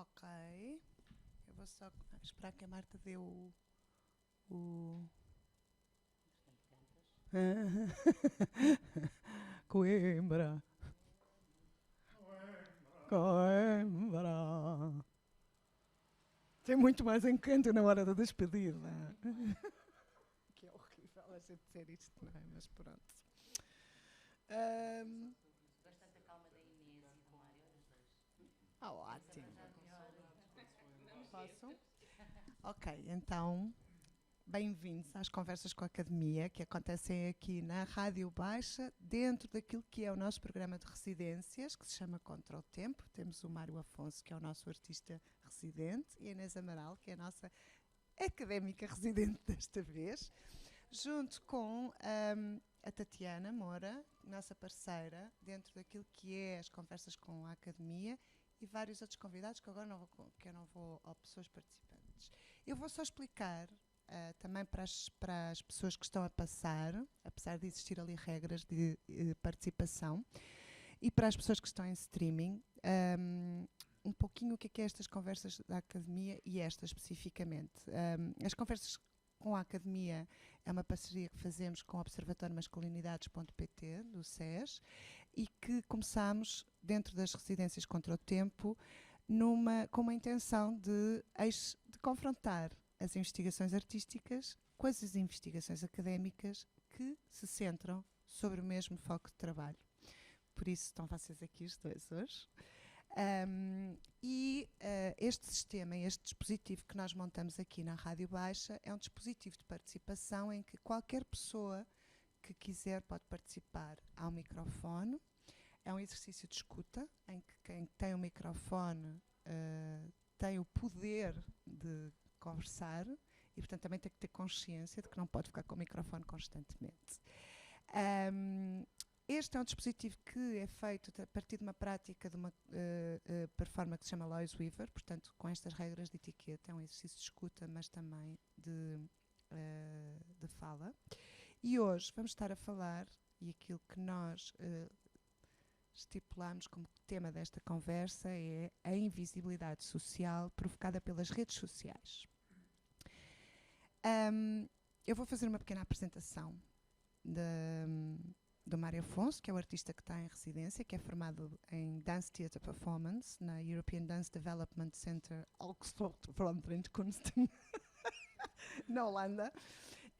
Ok. Eu vou só esperar que a Marta dê o... Coimbra. Coimbra. Tem muito mais encanto na hora da despedida. Que é horrível a gente dizer isto, não é? Mas pronto. Bastante calma da Inês e do Mário, os dois. Ótimo. Posso? Ok, então, bem-vindos às Conversas com a Academia, que acontecem aqui na Rádio Baixa, dentro daquilo que é o nosso programa de residências, que se chama Contra o Tempo. Temos o Mário Afonso, que é o nosso artista residente, e a Inês Amaral, que é a nossa académica residente desta vez, junto com a Tatiana Moura, nossa parceira, dentro daquilo que é as Conversas com a Academia, e vários outros convidados que agora não vou ou pessoas participantes. Eu vou só explicar também para as pessoas que estão a passar, apesar de existir ali regras de participação, e para as pessoas que estão em streaming, um pouquinho o que é estas conversas da Academia e esta especificamente. As conversas com a Academia é uma parceria que fazemos com o Observatório Masculinidades.pt, do SES, e que começámos dentro das residências Contra o Tempo com uma intenção de confrontar as investigações artísticas com as investigações académicas que se centram sobre o mesmo foco de trabalho. Por isso estão vocês aqui os dois hoje. Este sistema, este dispositivo que nós montamos aqui na Rádio Baixa é um dispositivo de participação em que qualquer pessoa que quiser pode participar ao microfone. É um exercício de escuta em que quem tem o microfone tem o poder de conversar e, portanto, também tem que ter consciência de que não pode ficar com o microfone constantemente. Este é um dispositivo que é feito a partir de uma prática de uma performer que se chama Lois Weaver, portanto, com estas regras de etiqueta, é um exercício de escuta, mas também de fala. E hoje vamos estar a falar, e aquilo que nós estipulamos como tema desta conversa é a invisibilidade social provocada pelas redes sociais. Eu vou fazer uma pequena apresentação do Mário Afonso, que é o artista que está em residência, que é formado em Dance Theatre Performance na European Dance Development Center Oxford Kunsten, na Holanda,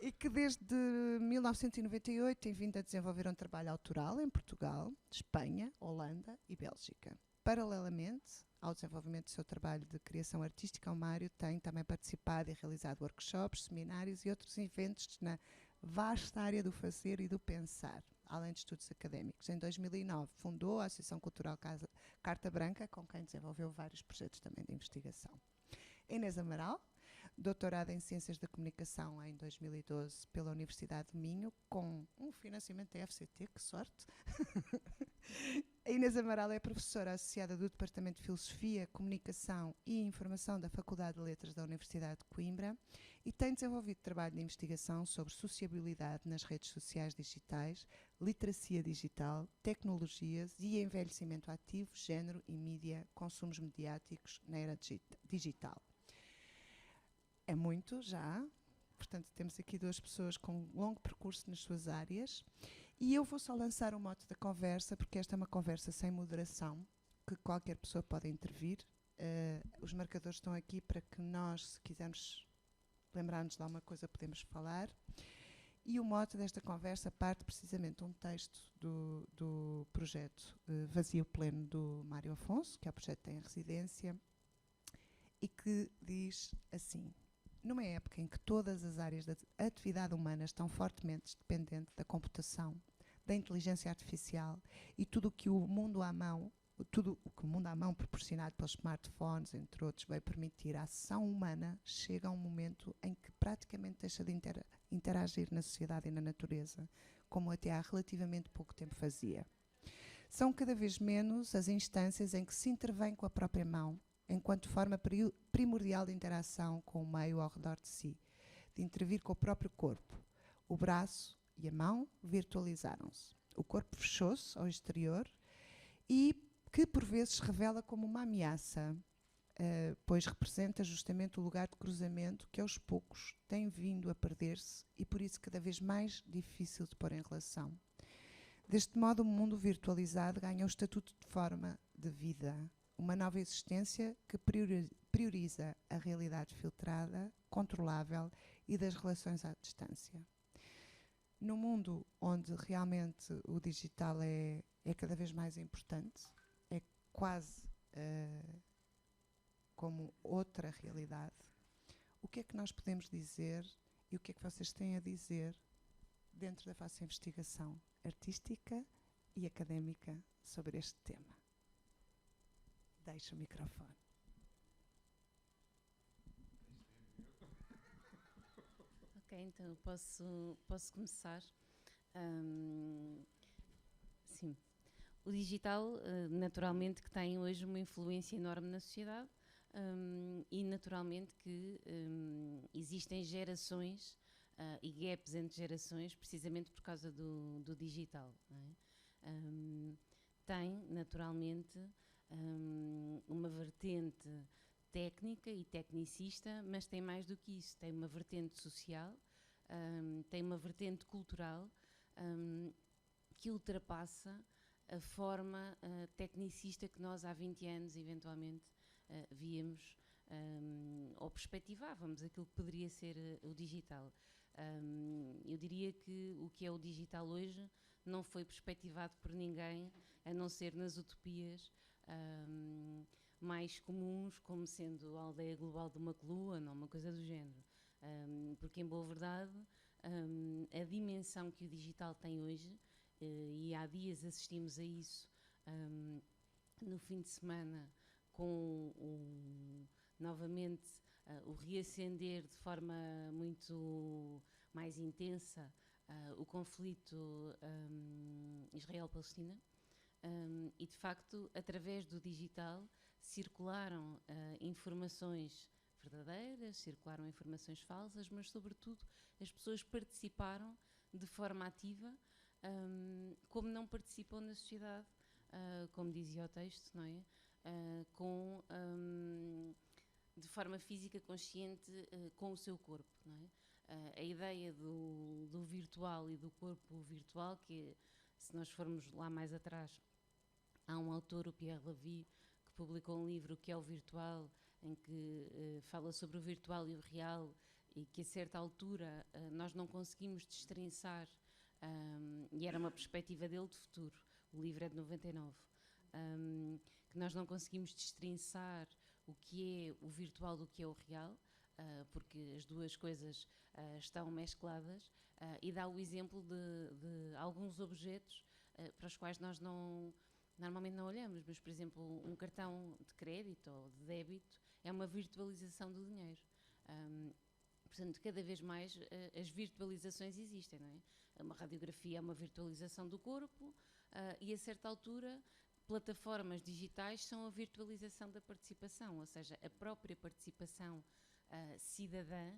e que desde 1998 tem vindo a desenvolver um trabalho autoral em Portugal, Espanha, Holanda e Bélgica. Paralelamente ao desenvolvimento do seu trabalho de criação artística, o Mário tem também participado e realizado workshops, seminários e outros eventos na vasta área do fazer e do pensar, além de estudos académicos. Em 2009 fundou a Associação Cultural Carta Branca, com quem desenvolveu vários projetos também de investigação. Inês Amaral, doutorada em Ciências da Comunicação em 2012 pela Universidade de Minho, com um financiamento da FCT, que sorte. A Inês Amaral é professora associada do Departamento de Filosofia, Comunicação e Informação da Faculdade de Letras da Universidade de Coimbra e tem desenvolvido trabalho de investigação sobre sociabilidade nas redes sociais digitais, literacia digital, tecnologias e envelhecimento ativo, género e mídia, consumos mediáticos na era digital. É muito já, portanto temos aqui duas pessoas com um longo percurso nas suas áreas e eu vou só lançar o mote da conversa, porque esta é uma conversa sem moderação, que qualquer pessoa pode intervir. Os marcadores estão aqui para que nós, se quisermos lembrar-nos de alguma coisa, podemos falar. E o mote desta conversa parte precisamente de um texto do projeto Vazio Pleno do Mário Afonso, que é o projeto que tem em residência, e que diz assim: numa época em que todas as áreas da atividade humana estão fortemente dependentes da computação, da inteligência artificial e tudo o que o mundo à mão proporcionado pelos smartphones, entre outros, vai permitir a ação humana, chega a um momento em que praticamente deixa de interagir na sociedade e na natureza, como até há relativamente pouco tempo fazia. São cada vez menos as instâncias em que se intervém com a própria mão, enquanto forma primordial de interação com o meio ao redor de si, de intervir com o próprio corpo. O braço e a mão virtualizaram-se. O corpo fechou-se ao exterior e que por vezes revela como uma ameaça pois representa justamente o lugar de cruzamento que aos poucos tem vindo a perder-se e por isso cada vez mais difícil de pôr em relação. Deste modo, o mundo virtualizado ganha o estatuto de forma de vida, uma nova existência que prioriza a realidade filtrada, controlável e das relações à distância. No mundo onde realmente o digital é cada vez mais importante, é quase como outra realidade, o que é que nós podemos dizer e o que é que vocês têm a dizer dentro da vossa investigação artística e académica sobre este tema? Deixo o microfone. Ok, então posso começar. Sim, o digital, naturalmente, que tem hoje uma influência enorme na sociedade e, naturalmente, que existem gerações e gaps entre gerações precisamente por causa do digital. Não é? Tem, naturalmente, uma vertente técnica e tecnicista, mas tem mais do que isso. Tem uma vertente social, tem uma vertente cultural que ultrapassa a forma tecnicista que nós há 20 anos, eventualmente, víamos ou perspectivávamos aquilo que poderia ser o digital. Eu diria que o que é o digital hoje não foi perspectivado por ninguém, a não ser nas utopias mais comuns, como sendo a aldeia global de McLuhan ou uma coisa do género. Porque, em boa verdade, a dimensão que o digital tem hoje, e há dias assistimos a isso no fim de semana, com novamente o reacender de forma muito mais intensa o conflito Israel-Palestina. E de facto, através do digital, circularam informações verdadeiras, circularam informações falsas, mas sobretudo as pessoas participaram de forma ativa, como não participam na sociedade, como dizia o texto, não é? De forma física, consciente, com o seu corpo, não é? A ideia do virtual e do corpo virtual, que se nós formos lá mais atrás, há um autor, o Pierre Levy, que publicou um livro, que é o Virtual, em que fala sobre o virtual e o real, e que a certa altura nós não conseguimos destrinçar, e era uma perspectiva dele de futuro, o livro é de 99, que nós não conseguimos destrinçar o que é o virtual do que é o real, porque as duas coisas estão mescladas, e dá o exemplo de alguns objetos para os quais nós normalmente não olhamos, mas, por exemplo, um cartão de crédito ou de débito é uma virtualização do dinheiro. Portanto, cada vez mais as virtualizações existem, não é? Uma radiografia é uma virtualização do corpo e, a certa altura, plataformas digitais são a virtualização da participação, ou seja, a própria participação cidadã,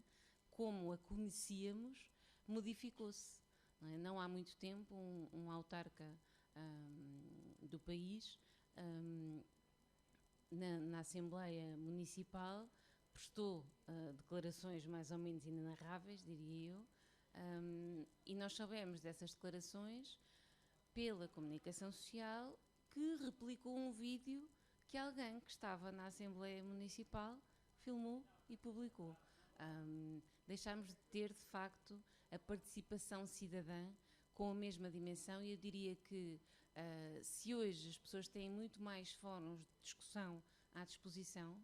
como a conhecíamos, modificou-se. Não há muito tempo, um autarca do país, na Assembleia Municipal, prestou declarações mais ou menos inenarráveis, diria eu, e nós soubemos dessas declarações pela comunicação social, que replicou um vídeo que alguém que estava na Assembleia Municipal filmou e publicou. Deixámos de ter, de facto, a participação cidadã com a mesma dimensão, e eu diria que se hoje as pessoas têm muito mais fóruns de discussão à disposição,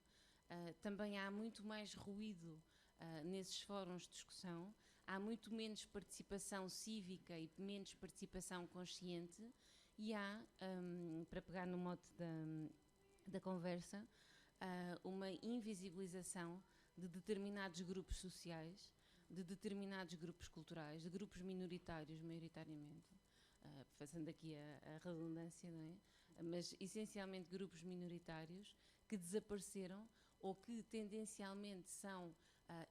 também há muito mais ruído nesses fóruns de discussão, há muito menos participação cívica e menos participação consciente, e há, para pegar no mote da conversa, uma invisibilização de determinados grupos sociais, de determinados grupos culturais, de grupos minoritários, maioritariamente, fazendo aqui a redundância, não é? Mas essencialmente grupos minoritários que desapareceram ou que tendencialmente são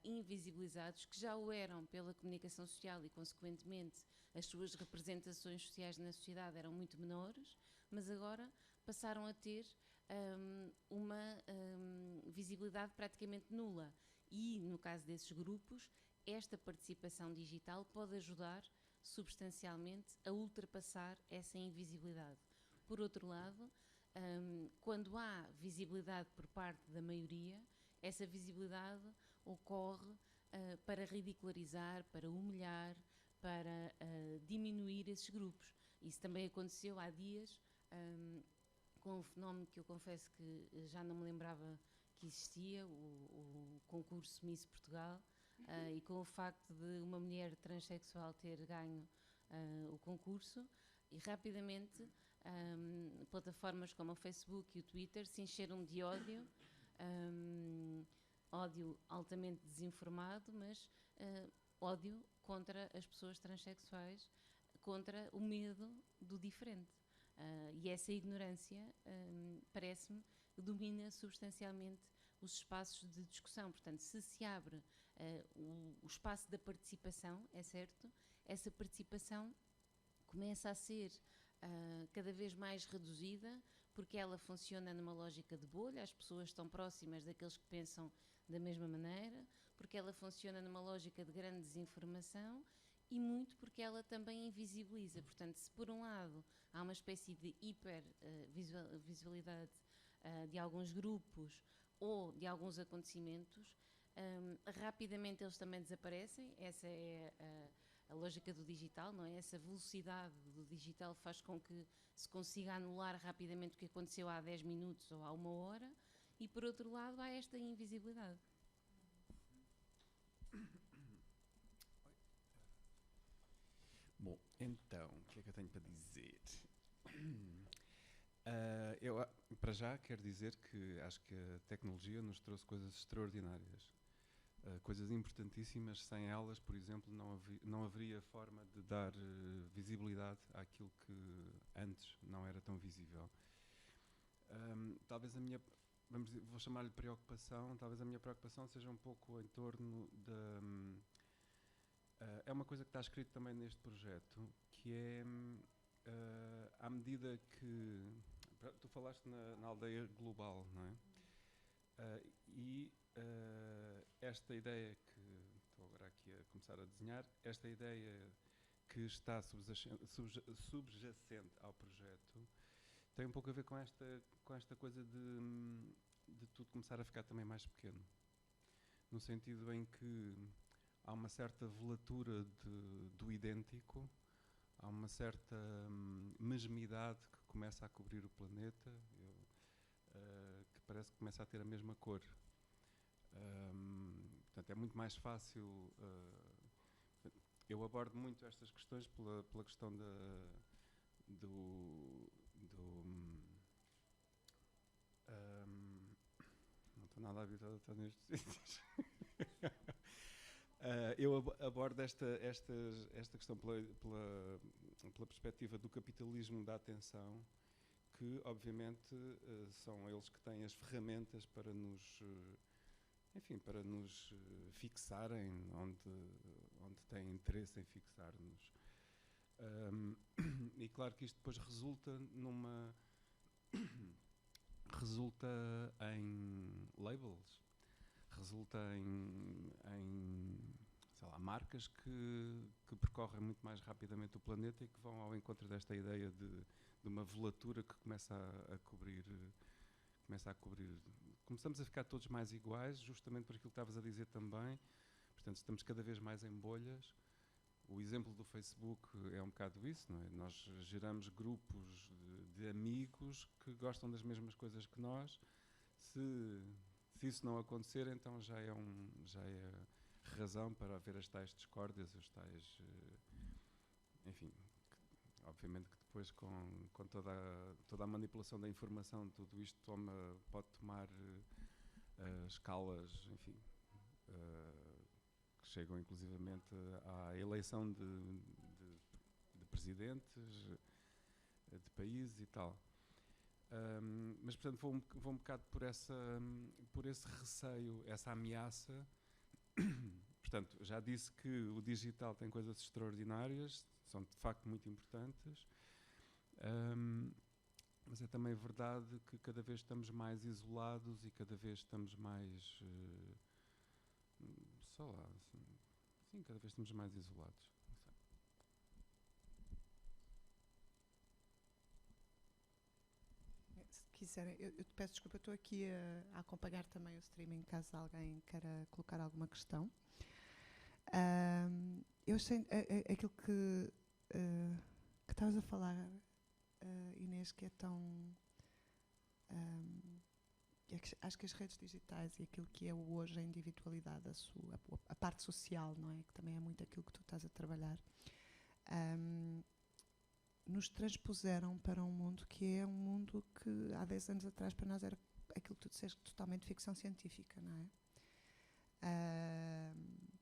invisibilizados, que já o eram pela comunicação social e, consequentemente, as suas representações sociais na sociedade eram muito menores, mas agora passaram a ter uma visibilidade praticamente nula. E, no caso desses grupos, esta participação digital pode ajudar substancialmente a ultrapassar essa invisibilidade. Por outro lado, quando há visibilidade por parte da maioria, essa visibilidade ocorre para ridicularizar, para humilhar, para diminuir esses grupos. Isso também aconteceu há dias com um fenómeno que eu confesso que já não me lembrava que existia, o concurso Miss Portugal, e com o facto de uma mulher transexual ter ganho o concurso, e rapidamente plataformas como o Facebook e o Twitter se encheram de ódio, ódio altamente desinformado, mas ódio contra as pessoas transexuais, contra o medo do diferente. E essa ignorância, parece-me, domina substancialmente os espaços de discussão. Portanto, se abre o espaço da participação, é certo, essa participação começa a ser cada vez mais reduzida, porque ela funciona numa lógica de bolha, as pessoas estão próximas daqueles que pensam da mesma maneira, porque ela funciona numa lógica de grande desinformação e muito porque ela também invisibiliza. Portanto, se por um lado há uma espécie de hipervisualidade de alguns grupos ou de alguns acontecimentos, rapidamente eles também desaparecem. Essa é a lógica do digital, não é? Essa velocidade do digital faz com que se consiga anular rapidamente o que aconteceu há 10 minutos ou há 1 hora, e por outro lado há esta invisibilidade. Bom, então, o que é que eu tenho para dizer? Para já, quero dizer que acho que a tecnologia nos trouxe coisas extraordinárias, coisas importantíssimas. Sem elas, por exemplo, não haveria forma de dar visibilidade àquilo que antes não era tão visível. Talvez a minha, vou chamar-lhe preocupação, talvez a minha preocupação seja um pouco em torno da... é uma coisa que está escrito também neste projeto, que é, à medida que... Tu falaste na aldeia global, não é? Esta ideia que estou agora aqui a começar a desenhar, esta ideia que está subjacente ao projeto, tem um pouco a ver com esta coisa de tudo começar a ficar também mais pequeno. No sentido em que há uma certa velatura do idêntico, há uma certa mesmidade que começa a cobrir o planeta, que parece que começa a ter a mesma cor. Portanto, é muito mais fácil... eu abordo muito estas questões pela questão não estou nada habituado a estar nestes sítios. Eu abordo esta questão pela perspectiva do capitalismo da atenção, que obviamente são eles que têm as ferramentas para nos, para nos fixarem onde têm interesse em fixar-nos. E claro que isto depois resulta em labels, resulta em sei lá, marcas que percorrem muito mais rapidamente o planeta e que vão ao encontro desta ideia de uma velatura que começa a cobrir. Começamos a ficar todos mais iguais, justamente por aquilo que estavas a dizer também. Portanto, estamos cada vez mais em bolhas. O exemplo do Facebook é um bocado isso, não é? Nós geramos grupos de amigos que gostam das mesmas coisas que nós. Se isso não acontecer, então já é razão para haver as tais discórdias, os tais... enfim, obviamente que depois com toda a manipulação da informação, tudo isto pode tomar escalas, enfim, que chegam inclusivamente à eleição de presidentes de países e tal. Mas, portanto, vou um bocado por esse receio, essa ameaça. Portanto, já disse que o digital tem coisas extraordinárias, são de facto muito importantes, Mas é também verdade que cada vez estamos mais isolados e cada vez estamos mais, sei lá, assim, sim, cada vez estamos mais isolados. Não sei. Se quiserem, eu te peço desculpa, eu estou aqui a acompanhar também o streaming, caso alguém queira colocar alguma questão. Eu achei aquilo que estavas a falar, Inês, que é tão. Acho que as redes digitais e aquilo que é hoje a individualidade, a parte social, não é? Que também é muito aquilo que tu estás a trabalhar, nos transpuseram para um mundo que é um mundo que há 10 anos atrás para nós era aquilo que tu disseste, totalmente ficção científica, não é?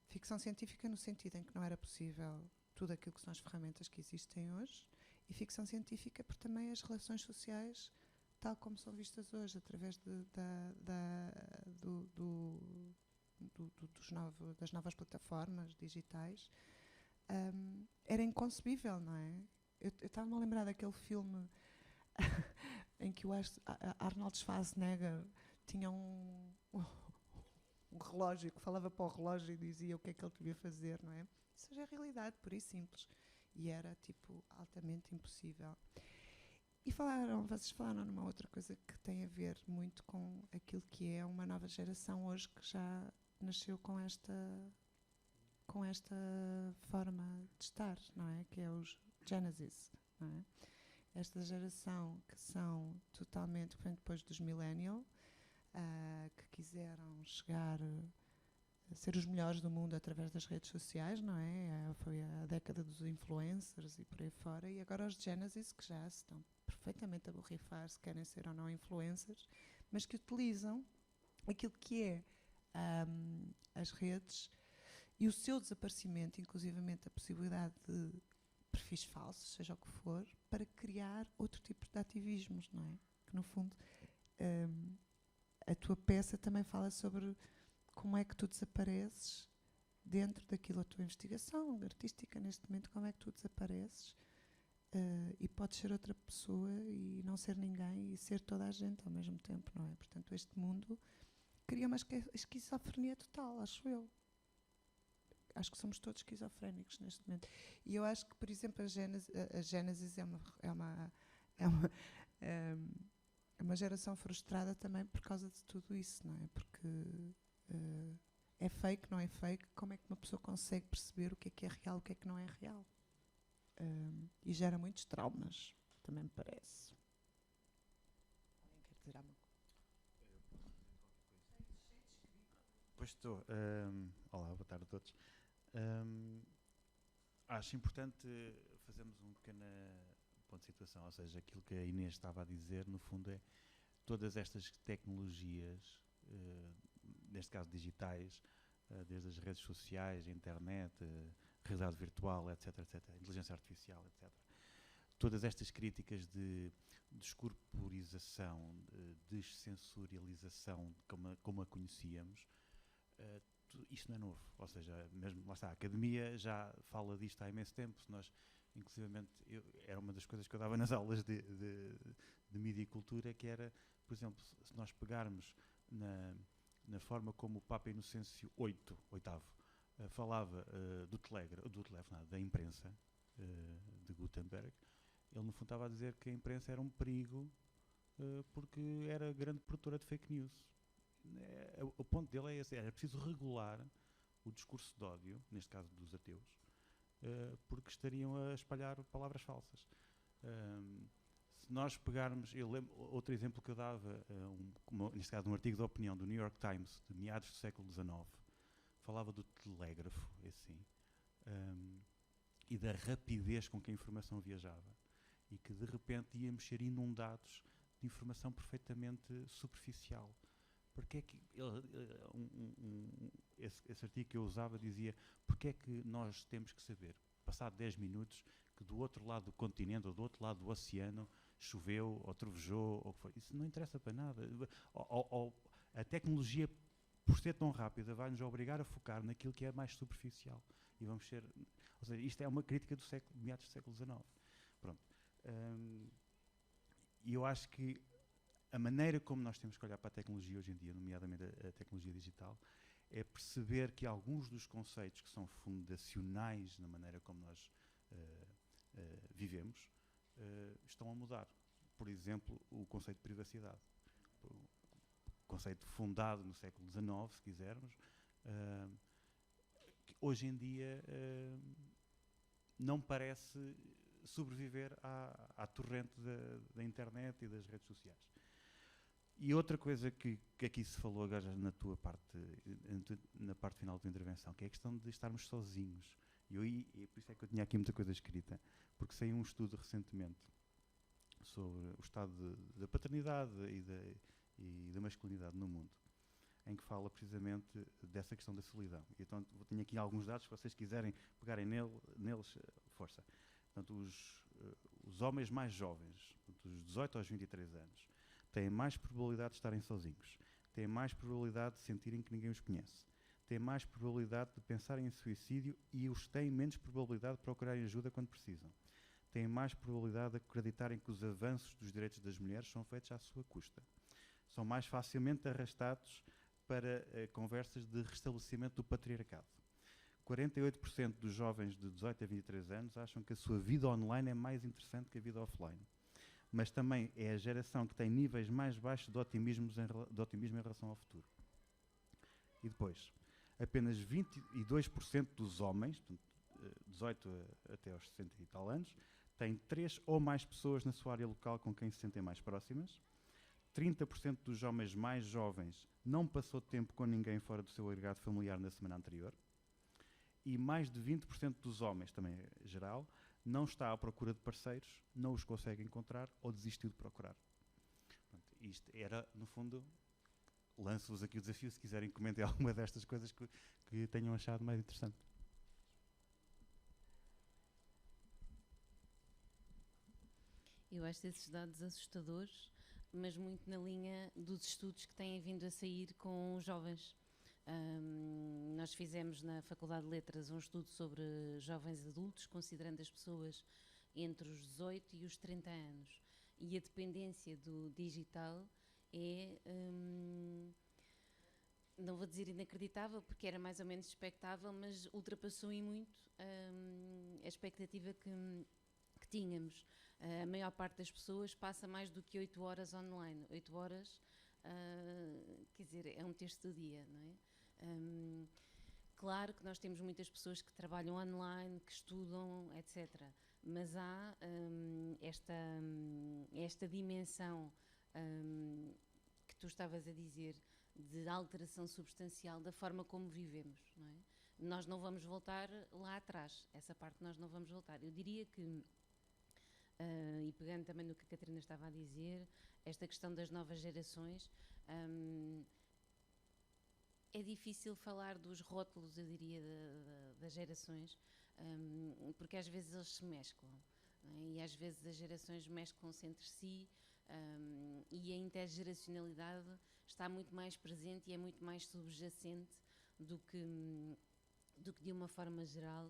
Ficção científica no sentido em que não era possível tudo aquilo que são as ferramentas que existem hoje, e ficção científica por também as relações sociais tal como são vistas hoje, através das novas plataformas digitais, era inconcebível, não é? Eu estava-me a lembrar daquele filme em que o Arnold Schwarzenegger tinha um relógio que falava para o relógio e dizia o que é que ele devia fazer, não é? Isso já é realidade, pura e simples. E era, tipo, altamente impossível. E vocês falaram numa outra coisa que tem a ver muito com aquilo que é uma nova geração hoje que já nasceu com esta forma de estar, não é? Que é os Genesis, não é? Esta geração que são totalmente, que vem depois dos Millennial, que quiseram chegar a ser os melhores do mundo através das redes sociais, não é? Foi a década dos influencers e por aí fora, e agora os Genesis que já se estão perfeitamente a borrifar se querem ser ou não influencers, mas que utilizam aquilo que é as redes e o seu desaparecimento, inclusivamente a possibilidade de perfis falsos, seja o que for, para criar outro tipo de ativismos, não é? Que no fundo a tua peça também fala sobre como é que tu desapareces dentro daquilo, a tua investigação artística neste momento, como é que tu desapareces e podes ser outra pessoa e não ser ninguém e ser toda a gente ao mesmo tempo, não é? Portanto, este mundo cria uma esquizofrenia total, acho eu. Acho que somos todos esquizofrénicos neste momento. E eu acho que, por exemplo, a Gênesis é uma geração frustrada também por causa de tudo isso, não é? Porque é fake, não é fake, como é que uma pessoa consegue perceber o que é real, o que é que não é real? E gera muitos traumas, também me parece. Alguém quer dizer alguma coisa? Pois estou. Olá, boa tarde a todos. Acho importante fazermos um pequeno ponto de situação, ou seja, aquilo que a Inês estava a dizer, no fundo, é todas estas tecnologias, neste caso digitais, desde as redes sociais, a internet, realidade virtual, etc., etc., inteligência artificial, etc., todas estas críticas de descorporização, de descensurialização, como a conhecíamos, isto não é novo, ou seja, mesmo, lá está, a academia já fala disto há imenso tempo. Nós, inclusivamente, era uma das coisas que eu dava nas aulas de mídia e cultura, que era, por exemplo, se nós pegarmos na forma como o Papa Inocêncio VIII falava da imprensa de Gutenberg, ele no fundo estava a dizer que a imprensa era um perigo porque era grande produtora de fake news. O ponto dele é esse: era preciso regular o discurso de ódio, neste caso dos ateus, porque estariam a espalhar palavras falsas. Se nós pegarmos, eu lembro, outro exemplo que eu dava, neste caso um artigo de opinião do New York Times, de meados do século XIX, falava do telégrafo, assim, e da rapidez com que a informação viajava, e que de repente íamos ser inundados de informação perfeitamente superficial. Porque é que esse artigo que eu usava dizia: porque é que nós temos que saber, passado 10 minutos, que do outro lado do continente ou do outro lado do oceano choveu ou trovejou, ou o que foi? Isso não interessa para nada. A tecnologia, por ser tão rápida, vai nos obrigar a focar naquilo que é mais superficial. E vamos ser... Ou seja, isto é uma crítica do meados do século XIX. Pronto. E eu acho que a maneira como nós temos que olhar para a tecnologia hoje em dia, nomeadamente a tecnologia digital, é perceber que alguns dos conceitos que são fundacionais na maneira como nós vivemos estão a mudar. Por exemplo, o conceito de privacidade. O conceito fundado no século XIX, se quisermos, que hoje em dia não parece sobreviver à torrente da internet e das redes sociais. E outra coisa que aqui se falou agora na tua parte, na parte final da tua intervenção, que é a questão de estarmos sozinhos. E por isso é que eu tinha aqui muita coisa escrita, porque saiu um estudo recentemente sobre o estado da paternidade e da masculinidade no mundo, em que fala precisamente dessa questão da solidão. E então tenho aqui alguns dados, se vocês quiserem pegarem neles, força. Portanto, os homens mais jovens, dos 18 aos 23 anos, têm mais probabilidade de estarem sozinhos, têm mais probabilidade de sentirem que ninguém os conhece, têm mais probabilidade de pensarem em suicídio e os têm menos probabilidade de procurarem ajuda quando precisam. Têm mais probabilidade de acreditarem que os avanços dos direitos das mulheres são feitos à sua custa. São mais facilmente arrastados para conversas de restabelecimento do patriarcado. 48% dos jovens de 18 a 23 anos acham que a sua vida online é mais interessante que a vida offline. Mas também é a geração que tem níveis mais baixos de otimismo em relação ao futuro. E depois, apenas 22% dos homens, 18 até aos 60 e tal anos, têm 3 ou mais pessoas na sua área local com quem se sentem mais próximas. 30% dos homens mais jovens não passou tempo com ninguém fora do seu agregado familiar na semana anterior. E mais de 20% dos homens, também geral, não está à procura de parceiros, não os consegue encontrar ou desistiu de procurar. Pronto, isto era, no fundo, lanço-vos aqui o desafio, se quiserem comentem alguma destas coisas que tenham achado mais interessante. Eu acho esses dados assustadores, mas muito na linha dos estudos que têm vindo a sair com os jovens. Nós fizemos na Faculdade de Letras um estudo sobre jovens adultos, considerando as pessoas entre os 18 e os 30 anos. E a dependência do digital é, não vou dizer inacreditável, porque era mais ou menos expectável, mas ultrapassou em muito a expectativa que tínhamos. A maior parte das pessoas passa mais do que 8 horas online. 8 horas, quer dizer, é um terço do dia, não é? Claro que nós temos muitas pessoas que trabalham online, que estudam, etc. Mas há esta dimensão que tu estavas a dizer, de alteração substancial da forma como vivemos, não é? Nós não vamos voltar lá atrás, essa parte nós não vamos voltar. Eu diria que, e pegando também no que a Catarina estava a dizer, esta questão das novas gerações, é difícil falar dos rótulos, eu diria, das gerações, porque às vezes eles se mesclam, não é? E às vezes as gerações mesclam-se entre si, e a intergeracionalidade está muito mais presente e é muito mais subjacente do que de uma forma geral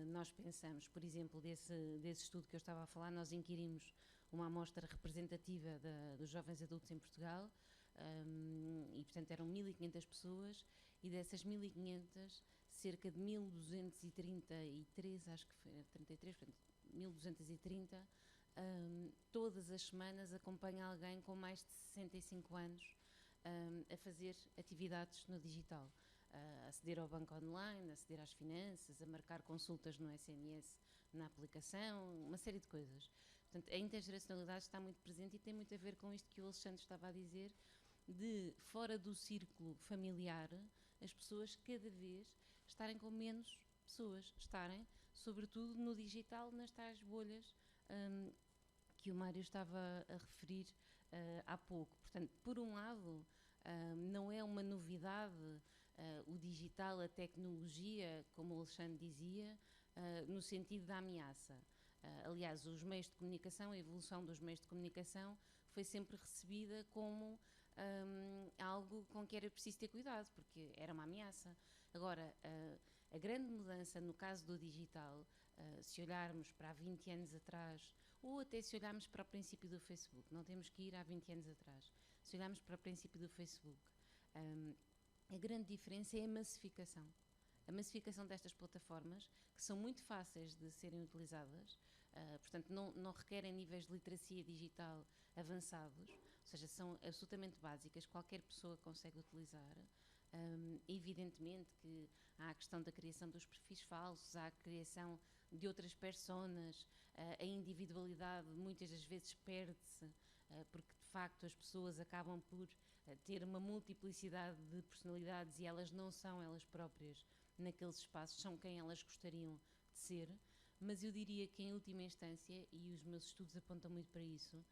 nós pensamos. Por exemplo, desse estudo que eu estava a falar, nós inquirimos uma amostra representativa dos jovens adultos em Portugal, e portanto eram 1.500 pessoas, e dessas 1.500, cerca de 1.233, acho que foi 33, portanto 1.230, todas as semanas acompanha alguém com mais de 65 anos a fazer atividades no digital, a aceder ao banco online, a aceder às finanças, a marcar consultas no SMS, na aplicação, uma série de coisas. Portanto, a intergeracionalidade está muito presente e tem muito a ver com isto que o Alexandre estava a dizer, de fora do círculo familiar, as pessoas cada vez estarem com menos pessoas, estarem, sobretudo no digital, nas tais bolhas que o Mário estava a referir há pouco. Portanto, por um lado, não é uma novidade o digital, a tecnologia, como o Alexandre dizia, no sentido da ameaça. Aliás, os meios de comunicação, a evolução dos meios de comunicação foi sempre recebida como algo com que era preciso ter cuidado, porque era uma ameaça. Agora, a grande mudança no caso do digital, se olharmos para há 20 anos atrás, Ou até se olharmos para o princípio do Facebook, não temos que ir há 20 anos atrás. Se olharmos para o princípio do Facebook, a grande diferença é a massificação. A massificação destas plataformas, que são muito fáceis de serem utilizadas, portanto não requerem níveis de literacia digital avançados, ou seja, são absolutamente básicas, qualquer pessoa consegue utilizar. Evidentemente que há a questão da criação dos perfis falsos, há a criação de outras personas, a individualidade muitas das vezes perde-se, porque de facto as pessoas acabam por ter uma multiplicidade de personalidades e elas não são elas próprias naqueles espaços, são quem elas gostariam de ser, mas eu diria que em última instância, e os meus estudos apontam muito para isso,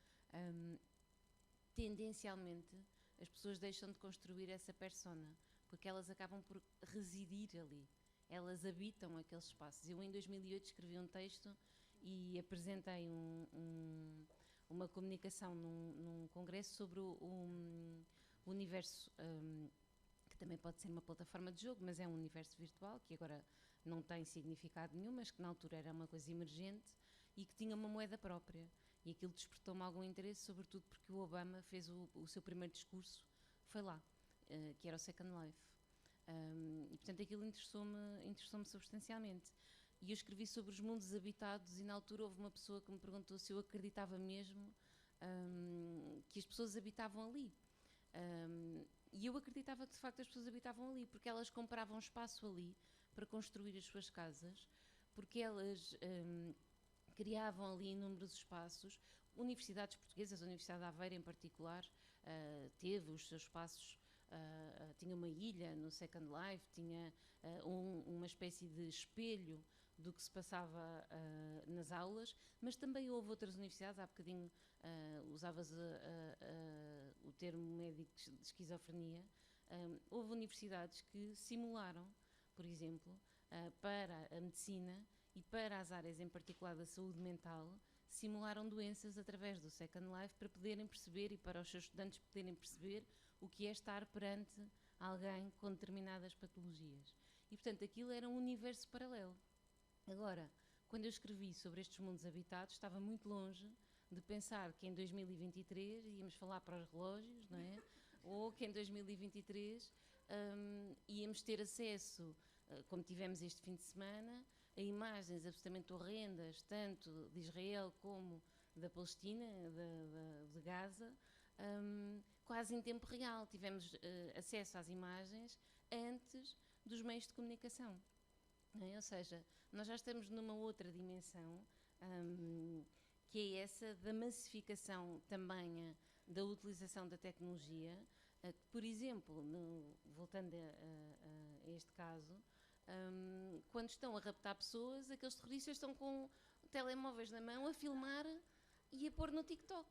tendencialmente as pessoas deixam de construir essa persona, porque elas acabam por residir ali, elas habitam aqueles espaços. Eu em 2008 escrevi um texto e apresentei uma comunicação num congresso sobre o universo, que também pode ser uma plataforma de jogo, mas é um universo virtual, que agora não tem significado nenhum, mas que na altura era uma coisa emergente e que tinha uma moeda própria. E aquilo despertou-me algum interesse, sobretudo porque o Obama fez o seu primeiro discurso, foi lá, que era o Second Life. E portanto aquilo interessou-me substancialmente. E eu escrevi sobre os mundos habitados e na altura houve uma pessoa que me perguntou se eu acreditava mesmo que as pessoas habitavam ali. E eu acreditava que de facto as pessoas habitavam ali, porque elas compravam espaço ali para construir as suas casas, porque elas criavam ali inúmeros espaços. Universidades portuguesas, a Universidade de Aveiro em particular, teve os seus espaços, tinha uma ilha no Second Life, tinha uma espécie de espelho do que se passava nas aulas, mas também houve outras universidades, há bocadinho usavas o termo médico de esquizofrenia, houve universidades que simularam, por exemplo, para a medicina e para as áreas em particular da saúde mental, simularam doenças através do Second Life para poderem perceber e para os seus estudantes poderem perceber o que é estar perante alguém com determinadas patologias. E, portanto, aquilo era um universo paralelo. Agora, quando eu escrevi sobre estes mundos habitados, estava muito longe de pensar que em 2023 íamos falar para os relógios, não é? Ou que em 2023 íamos ter acesso, como tivemos este fim de semana, a imagens absolutamente horrendas, tanto de Israel como da Palestina, de Gaza, quase em tempo real. Tivemos acesso às imagens antes dos meios de comunicação. Ou seja, nós já estamos numa outra dimensão, que é essa da massificação também da utilização da tecnologia, que, por exemplo, voltando a este caso, quando estão a raptar pessoas, aqueles terroristas estão com telemóveis na mão a filmar e a pôr no TikTok.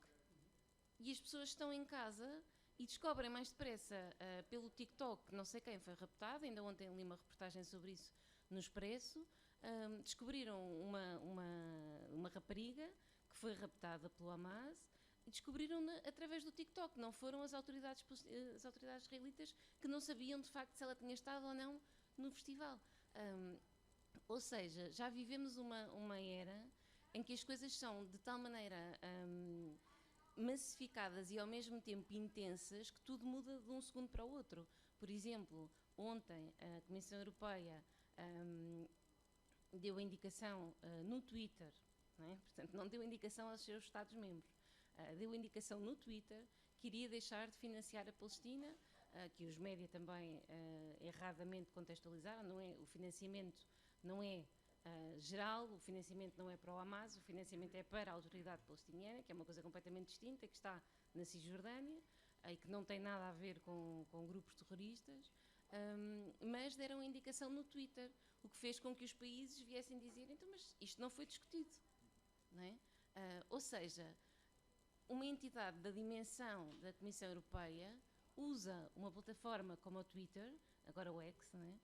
E as pessoas estão em casa e descobrem mais depressa pelo TikTok que não sei quem foi raptado. Ainda ontem li uma reportagem sobre isso no Expresso. Descobriram uma rapariga que foi raptada pelo Hamas e descobriram-na através do TikTok. Não foram as autoridades israelitas que não sabiam de facto se ela tinha estado ou não no festival. Ou seja, já vivemos uma era em que as coisas são de tal maneira massificadas e ao mesmo tempo intensas que tudo muda de um segundo para o outro. Por exemplo, ontem a Comissão Europeia deu a indicação no Twitter, não é? Portanto, não deu indicação aos seus Estados-membros, deu a indicação no Twitter que iria deixar de financiar a Palestina, que os média também erradamente contextualizaram. Não é, o financiamento não é geral, o financiamento não é para o Hamas, o financiamento é para a autoridade palestiniana, que é uma coisa completamente distinta, que está na Cisjordânia e que não tem nada a ver com grupos terroristas, mas deram a indicação no Twitter, o que fez com que os países viessem dizer, então, mas isto não foi discutido, não é? Ou seja, uma entidade da dimensão da Comissão Europeia usa uma plataforma como o Twitter, agora o X, não é?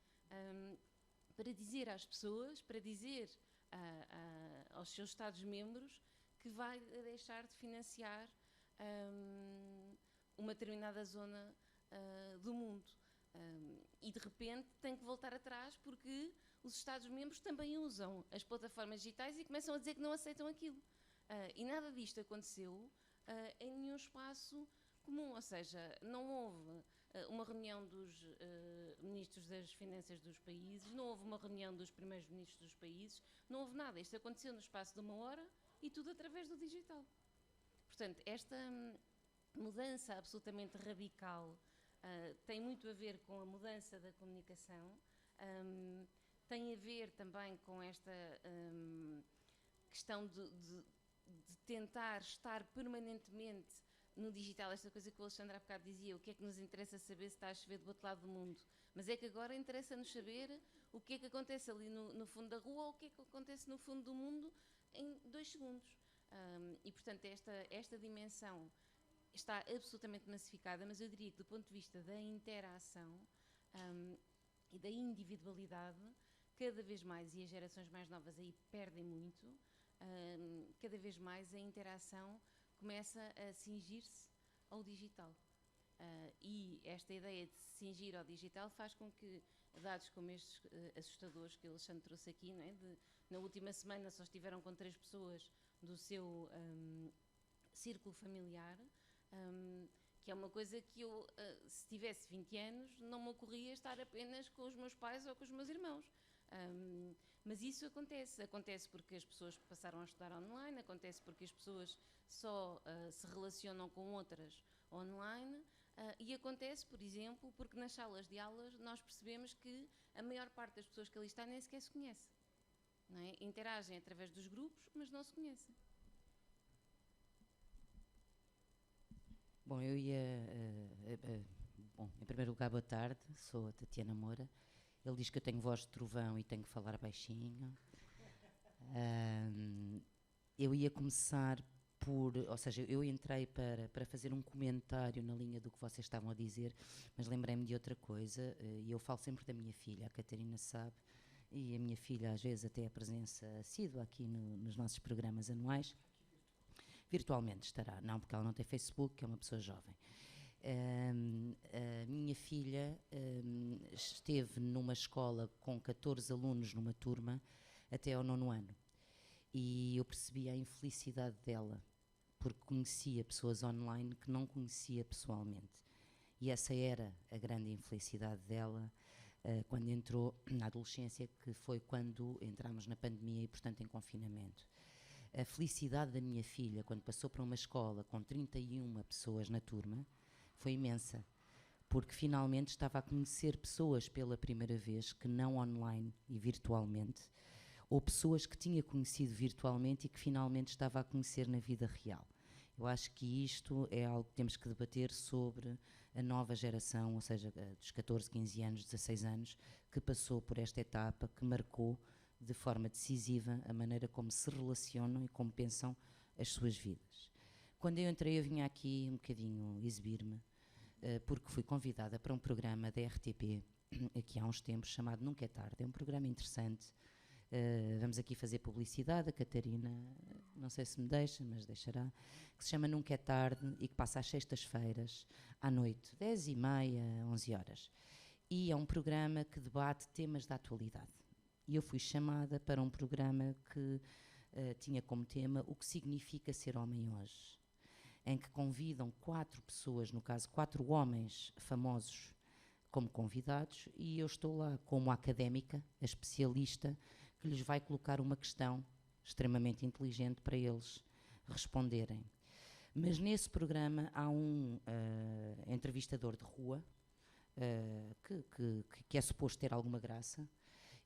Para dizer às pessoas, para dizer aos seus Estados-membros que vai deixar de financiar uma determinada zona do mundo. E de repente tem que voltar atrás porque os Estados-membros também usam as plataformas digitais e começam a dizer que não aceitam aquilo. E nada disto aconteceu em nenhum espaço comum, ou seja, não houve uma reunião dos ministros das finanças dos países, não houve uma reunião dos primeiros ministros dos países, não houve nada. Isto aconteceu no espaço de 1 hora e tudo através do digital. Portanto, esta mudança absolutamente radical tem muito a ver com a mudança da comunicação, tem a ver também com esta questão de tentar estar permanentemente no digital, esta coisa que o Alexandre há bocado dizia, o que é que nos interessa saber se está a chover do outro lado do mundo, mas é que agora interessa-nos saber o que é que acontece ali no fundo da rua ou o que é que acontece no fundo do mundo em 2 segundos. E portanto esta dimensão está absolutamente massificada, mas eu diria que do ponto de vista da interação e da individualidade, cada vez mais, e as gerações mais novas aí perdem muito, cada vez mais a interação começa a cingir-se ao digital. E esta ideia de se cingir ao digital faz com que dados como estes assustadores que o Alexandre trouxe aqui, não é? Na última semana só estiveram com 3 pessoas do seu círculo familiar, que é uma coisa que eu, se tivesse 20 anos, não me ocorria estar apenas com os meus pais ou com os meus irmãos. Mas isso acontece porque as pessoas passaram a estudar online, acontece porque as pessoas só se relacionam com outras online, e acontece, por exemplo, porque nas salas de aulas nós percebemos que a maior parte das pessoas que ali está nem sequer se conhece, não é? Interagem através dos grupos, mas não se conhecem. Bom, eu ia... bom, em primeiro lugar, boa tarde, sou a Tatiana Moura. Ele diz que eu tenho voz de trovão e tenho que falar baixinho. Eu ia começar ou seja, eu entrei para fazer um comentário na linha do que vocês estavam a dizer, mas lembrei-me de outra coisa, e eu falo sempre da minha filha, a Catarina sabe, e a minha filha às vezes até a presença assídua aqui nos nossos programas anuais. Virtualmente estará, não, porque ela não tem Facebook, é uma pessoa jovem. A minha filha esteve numa escola com 14 alunos numa turma até ao 9º ano. E eu percebi a infelicidade dela, porque conhecia pessoas online que não conhecia pessoalmente. E essa era a grande infelicidade dela quando entrou na adolescência, que foi quando entramos na pandemia e, portanto, em confinamento. A felicidade da minha filha, quando passou para uma escola com 31 pessoas na turma, foi imensa, porque finalmente estava a conhecer pessoas pela primeira vez, que não online e virtualmente, ou pessoas que tinha conhecido virtualmente e que finalmente estava a conhecer na vida real. Eu acho que isto é algo que temos que debater sobre a nova geração, ou seja, dos 14, 15 anos, 16 anos, que passou por esta etapa, que marcou de forma decisiva a maneira como se relacionam e como pensam as suas vidas. Quando eu entrei, eu vinha aqui um bocadinho exibir-me, porque fui convidada para um programa da RTP, aqui há uns tempos, chamado Nunca é Tarde. É um programa interessante. Vamos aqui fazer publicidade, a Catarina, não sei se me deixa, mas deixará, que se chama Nunca é Tarde e que passa às sextas-feiras, à noite, 10h30, 11 horas. E é um programa que debate temas da atualidade. E eu fui chamada para um programa que tinha como tema o que significa ser homem hoje, em que convidam 4 pessoas, no caso 4 homens famosos como convidados, e eu estou lá como académica, a especialista, que lhes vai colocar uma questão extremamente inteligente para eles responderem. Mas nesse programa há um entrevistador de rua, que é suposto ter alguma graça,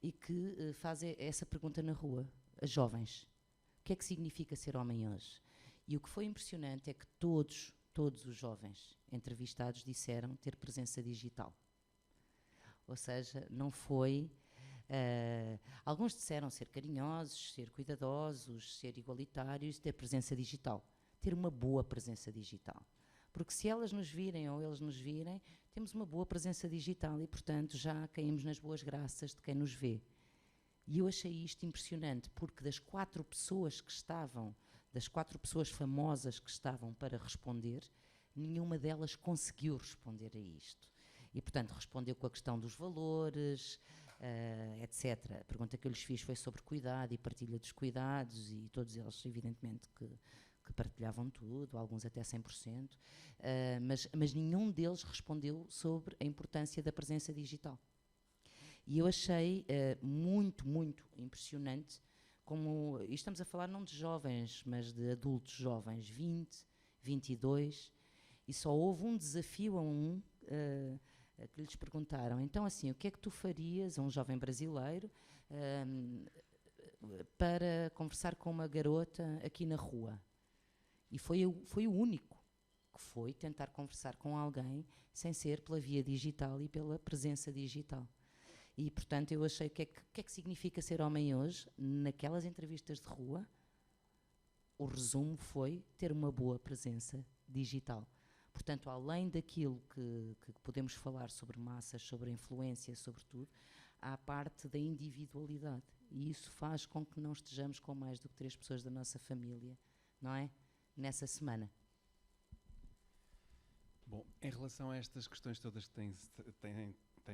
e que faz essa pergunta na rua, a jovens: o que é que significa ser homem hoje? E o que foi impressionante é que todos os jovens entrevistados disseram ter presença digital. Ou seja, não foi... alguns disseram ser carinhosos, ser cuidadosos, ser igualitários, ter presença digital. Ter uma boa presença digital. Porque se elas nos virem ou eles nos virem, temos uma boa presença digital e, portanto, já caímos nas boas graças de quem nos vê. E eu achei isto impressionante, porque das 4 pessoas que estavam, das 4 pessoas famosas que estavam para responder, nenhuma delas conseguiu responder a isto. E, portanto, respondeu com a questão dos valores, etc. A pergunta que eu lhes fiz foi sobre cuidado e partilha dos cuidados, e todos eles, evidentemente, que partilhavam tudo, alguns até 100%, mas nenhum deles respondeu sobre a importância da presença digital. E eu achei muito, muito impressionante como, e estamos a falar não de jovens, mas de adultos jovens, 20, 22, e só houve um desafio que lhes perguntaram, então assim, o que é que tu farias, a um jovem brasileiro, para conversar com uma garota aqui na rua? E foi o único que foi tentar conversar com alguém sem ser pela via digital e pela presença digital. E, portanto, eu achei que é que significa ser homem hoje. Naquelas entrevistas de rua, o resumo foi ter uma boa presença digital. Portanto, além daquilo que podemos falar sobre massas, sobre influência, sobre tudo, há a parte da individualidade. E isso faz com que não estejamos com mais do que 3 pessoas da nossa família, não é? Nessa semana. Bom, em relação a estas questões todas que têm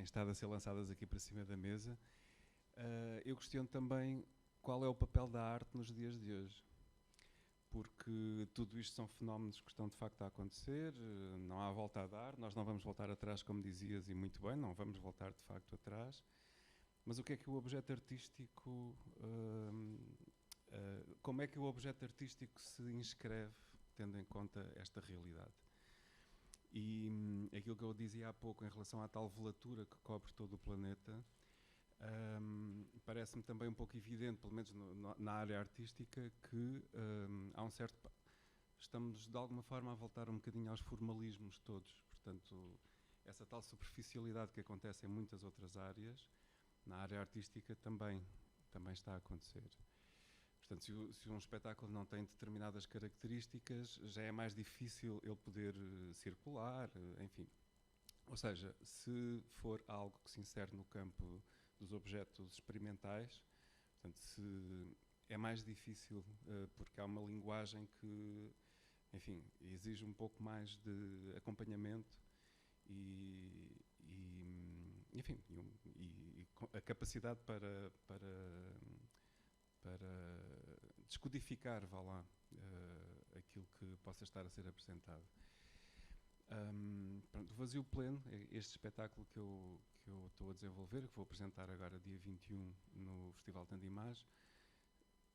estado a ser lançadas aqui para cima da mesa, eu questiono também qual é o papel da arte nos dias de hoje. Porque tudo isto são fenómenos que estão de facto a acontecer, não há volta a dar, nós não vamos voltar atrás, como dizias, e muito bem, não vamos voltar de facto atrás. Mas o que é que o objeto artístico, como é que o objeto artístico se inscreve, tendo em conta esta realidade? E aquilo que eu dizia há pouco em relação à tal velatura que cobre todo o planeta, parece-me também um pouco evidente, pelo menos na área artística, que há um certo... Estamos, de alguma forma, a voltar um bocadinho aos formalismos todos. Portanto, essa tal superficialidade que acontece em muitas outras áreas, na área artística também está a acontecer. Portanto, se um espetáculo não tem determinadas características, já é mais difícil ele poder circular, enfim. Ou seja, se for algo que se insere no campo dos objetos experimentais, portanto, é mais difícil, porque há uma linguagem que, enfim, exige um pouco mais de acompanhamento enfim, a capacidade para descodificar, vá lá, aquilo que possa estar a ser apresentado. Pronto, o Vazio Pleno é este espetáculo que eu estou a desenvolver, que vou apresentar agora dia 21 no Festival Tandimage.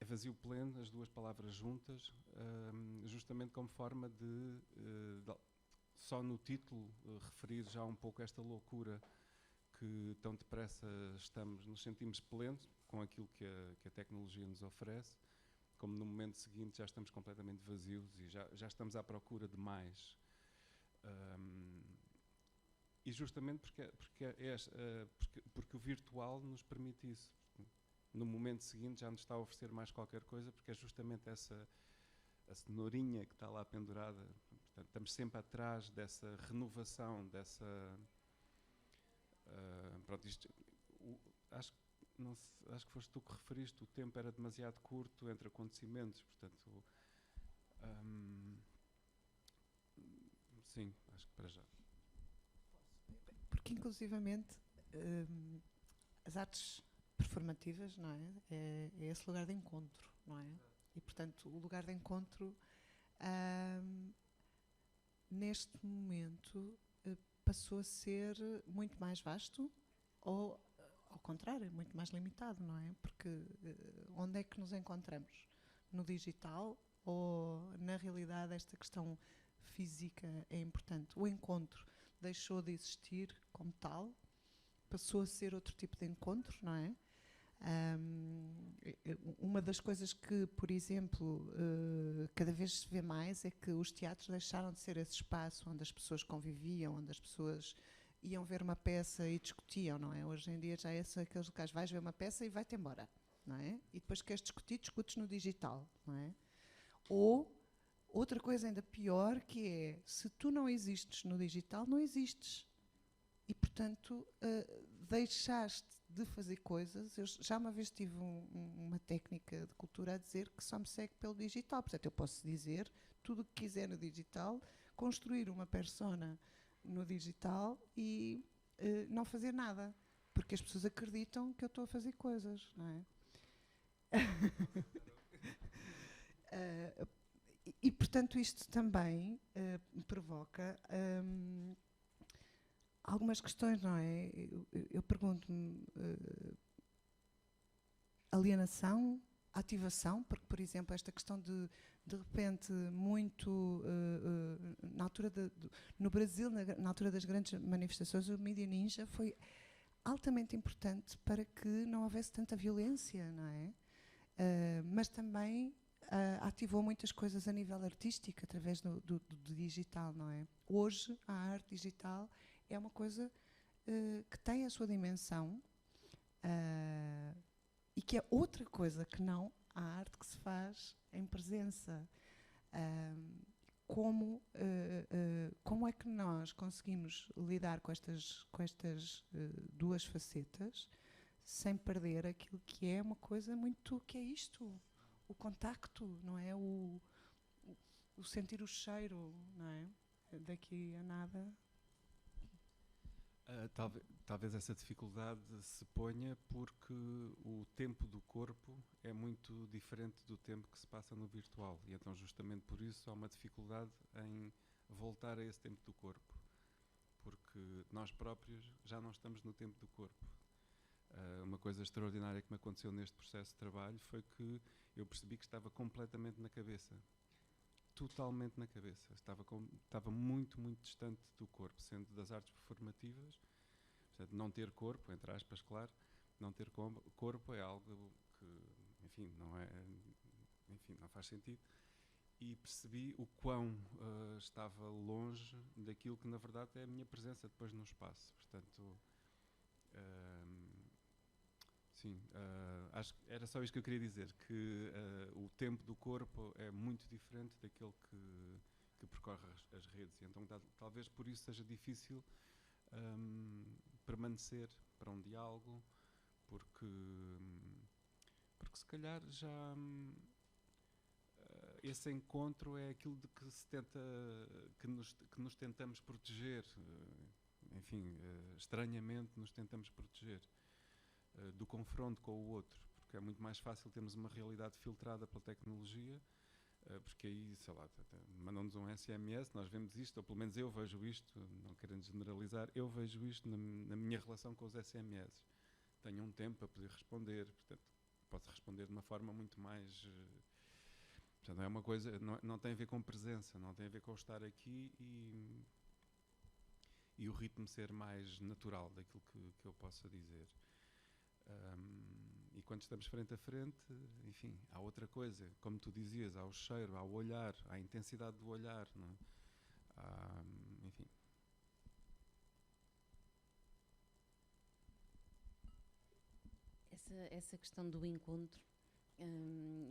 É vazio pleno, as duas palavras juntas, justamente como forma de só no título referir já um pouco esta loucura que tão depressa nos sentimos plenos com aquilo que a tecnologia nos oferece, como no momento seguinte já estamos completamente vazios e já estamos à procura de mais. E justamente porque o virtual nos permite isso. No momento seguinte já nos está a oferecer mais qualquer coisa, porque é justamente a cenourinha que está lá pendurada. Portanto, estamos sempre atrás dessa renovação, dessa... pronto, acho que foste tu que referiste, o tempo era demasiado curto entre acontecimentos, portanto... sim, acho que para já. Porque, inclusivamente, as artes performativas, não é? É esse lugar de encontro, não é? E, portanto, o lugar de encontro, neste momento, passou a ser muito mais vasto ou, ao contrário, muito mais limitado, não é? Porque onde é que nos encontramos? No digital ou, na realidade, esta questão física é importante? O encontro deixou de existir como tal, passou a ser outro tipo de encontro, não é? Uma das coisas que, por exemplo, cada vez se vê mais é que os teatros deixaram de ser esse espaço onde as pessoas conviviam, onde as pessoas iam ver uma peça e discutiam, não é? Hoje em dia já é aqueles locais, vais ver uma peça e vai-te embora, não é? E depois queres discutir, discutes no digital, não é? Ou outra coisa ainda pior, que é, se tu não existes no digital, não existes. E, portanto, deixaste de fazer coisas. Eu já uma vez tive uma técnica de cultura a dizer que só me segue pelo digital. Portanto, eu posso dizer tudo o que quiser no digital, construir uma persona no digital e não fazer nada. porque as pessoas acreditam que eu estou a fazer coisas, não é? Portanto, isto também provoca algumas questões, não é? Eu pergunto-me, alienação, ativação, porque, por exemplo, esta questão de repente, muito, na altura no Brasil, na altura das grandes manifestações, o Mídia Ninja foi altamente importante para que não houvesse tanta violência, não é? Mas também ativou muitas coisas a nível artístico, através do digital, não é? Hoje, a arte digital é uma coisa que tem a sua dimensão e que é outra coisa que não a arte que se faz em presença. Como é que nós conseguimos lidar com estas duas facetas sem perder aquilo que é uma coisa muito, que é isto, o contacto, não é? O sentir o cheiro, não é? Daqui a nada. Talvez essa dificuldade se ponha porque o tempo do corpo é muito diferente do tempo que se passa no virtual, e então justamente por isso há uma dificuldade em voltar a esse tempo do corpo, porque nós próprios já não estamos no tempo do corpo. Uma coisa extraordinária que me aconteceu neste processo de trabalho foi que eu percebi que estava completamente na cabeça. Totalmente na cabeça. Estava muito, muito distante do corpo, sendo das artes performativas. Portanto, não ter corpo, entre aspas, claro, não ter corpo é algo que, enfim, não faz sentido. E percebi o quão estava longe daquilo que, na verdade, é a minha presença depois no espaço. Portanto, sim, acho que era só isto que eu queria dizer, que o tempo do corpo é muito diferente daquele que percorre as redes, e então talvez por isso seja difícil permanecer para um diálogo, porque se calhar já esse encontro é aquilo de que se tenta, que nos tentamos proteger, enfim, estranhamente nos tentamos proteger do confronto com o outro, porque é muito mais fácil termos uma realidade filtrada pela tecnologia, porque aí, sei lá, mandam-nos um SMS, nós vemos isto, ou pelo menos eu vejo isto, não querendo generalizar, eu vejo isto na minha relação com os SMS. Tenho um tempo para poder responder, portanto, posso responder de uma forma muito mais... portanto, não é uma coisa, não tem a ver com presença, não tem a ver com estar aqui e o ritmo ser mais natural daquilo que eu possa dizer. E quando estamos frente a frente, enfim, há outra coisa, como tu dizias, há o cheiro, há o olhar, há a intensidade do olhar, não é? Enfim. Essa questão do encontro,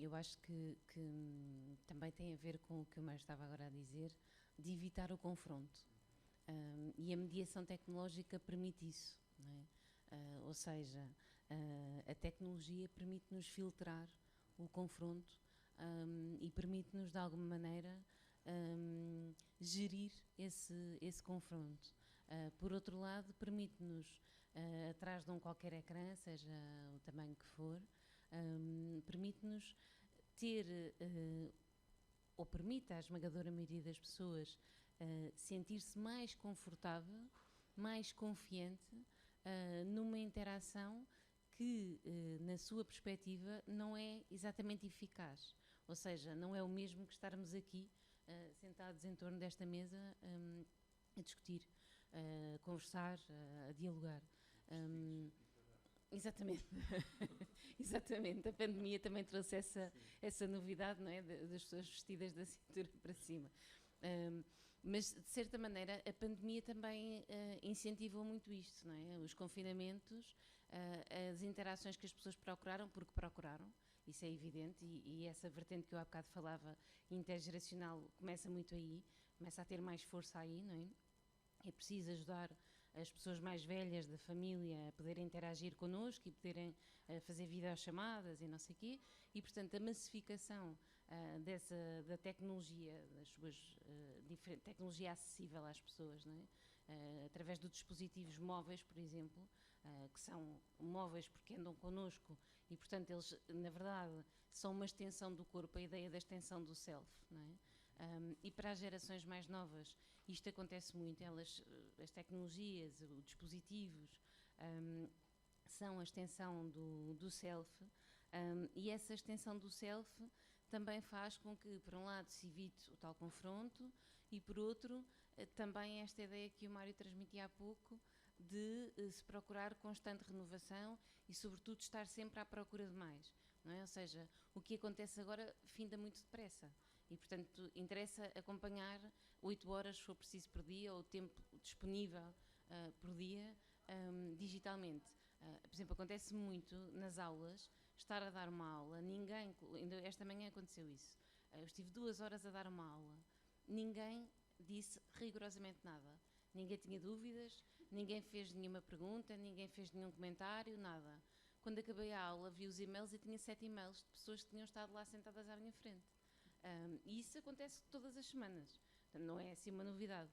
eu acho que também tem a ver com o que o Mário estava agora a dizer, de evitar o confronto. E a mediação tecnológica permite isso, não é? Ou seja, a tecnologia permite-nos filtrar o confronto e permite-nos, de alguma maneira, gerir esse confronto. Por outro lado, permite-nos, atrás de qualquer ecrã, seja o tamanho que for, permite-nos ter, ou permite à esmagadora maioria das pessoas, sentir-se mais confortável, mais confiante, numa interação que, na sua perspectiva, não é exatamente eficaz. Ou seja, não é o mesmo que estarmos aqui, sentados em torno desta mesa, a discutir, a conversar, a dialogar. Exatamente. Exatamente. A pandemia também trouxe essa novidade, não é? Das pessoas vestidas da cintura para cima. Mas, de certa maneira, a pandemia também incentivou muito isto, não é? Os confinamentos, as interações que as pessoas procuraram, porque procuraram, isso é evidente, e essa vertente que eu há bocado falava, intergeracional, começa muito aí, começa a ter mais força aí, não é? É preciso ajudar as pessoas mais velhas da família a poderem interagir connosco e poderem fazer videochamadas e não sei o quê, e, portanto, a massificação da tecnologia, das suas tecnologia acessível às pessoas, não é? através de dispositivos móveis, por exemplo, que são móveis porque andam connosco e, portanto, eles, na verdade, são uma extensão do corpo, a ideia da extensão do self, não é? E para as gerações mais novas, isto acontece muito, as tecnologias, os dispositivos, são a extensão do self, e essa extensão do self também faz com que, por um lado, se evite o tal confronto e, por outro, também esta ideia que o Mário transmitia há pouco de se procurar constante renovação e, sobretudo, estar sempre à procura de mais, não é? Ou seja, o que acontece agora finda muito depressa e, portanto, interessa acompanhar 8 horas, se for preciso, por dia, ou o tempo disponível por dia, digitalmente. Por exemplo, acontece muito nas aulas, estar a dar uma aula, ainda esta manhã aconteceu isso, eu estive 2 horas a dar uma aula, ninguém disse rigorosamente nada, ninguém tinha dúvidas, ninguém fez nenhuma pergunta, ninguém fez nenhum comentário, nada. Quando acabei a aula, vi os e-mails e tinha 7 e-mails de pessoas que tinham estado lá sentadas à minha frente. E isso acontece todas as semanas, portanto, não é assim uma novidade.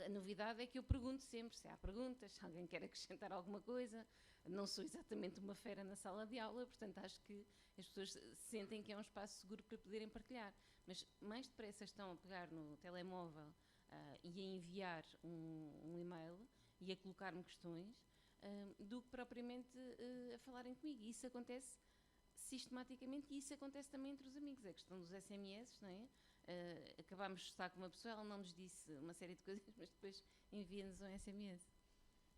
A novidade é que eu pergunto sempre se há perguntas, se alguém quer acrescentar alguma coisa. Não sou exatamente uma fera na sala de aula, portanto acho que as pessoas sentem que é um espaço seguro para poderem partilhar. Mas mais depressa estão a pegar no telemóvel e a enviar um e-mail e a colocar-me questões do que propriamente a falarem comigo. E isso acontece sistematicamente e isso acontece também entre os amigos. A questão dos SMS, não é? Acabámos de estar com uma pessoa, ela não nos disse uma série de coisas, mas depois envia-nos um SMS.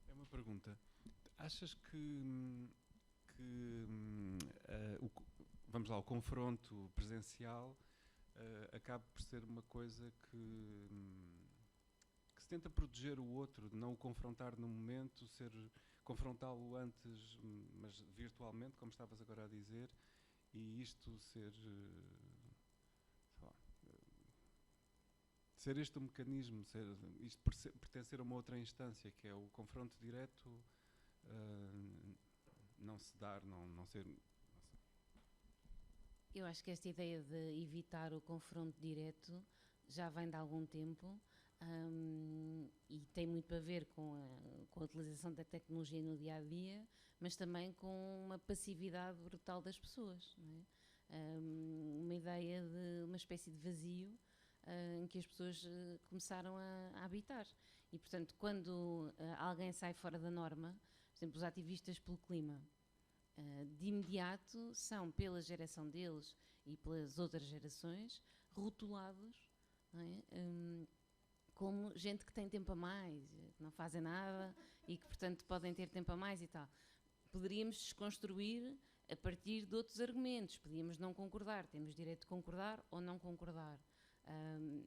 É uma pergunta. Achas vamos lá, o confronto presencial acaba por ser uma coisa que se tenta proteger o outro, não o confrontar no momento, confrontá-lo antes, mas virtualmente, como estavas agora a dizer, e isto ser este o mecanismo, isto pertencer a uma outra instância, que é o confronto direto, não se dar, não ser... Não sei. Eu acho que esta ideia de evitar o confronto direto já vem de algum tempo e tem muito a ver com a utilização da tecnologia no dia-a-dia, mas também com uma passividade brutal das pessoas, não é? Uma ideia de uma espécie de vazio em que as pessoas começaram a habitar. E, portanto, quando alguém sai fora da norma, por exemplo, os ativistas pelo clima, de imediato são, pela geração deles e pelas outras gerações, rotulados, não é? Como gente que tem tempo a mais, que não fazem nada e que, portanto, podem ter tempo a mais e tal. Poderíamos desconstruir a partir de outros argumentos, podíamos não concordar, temos direito de concordar ou não concordar.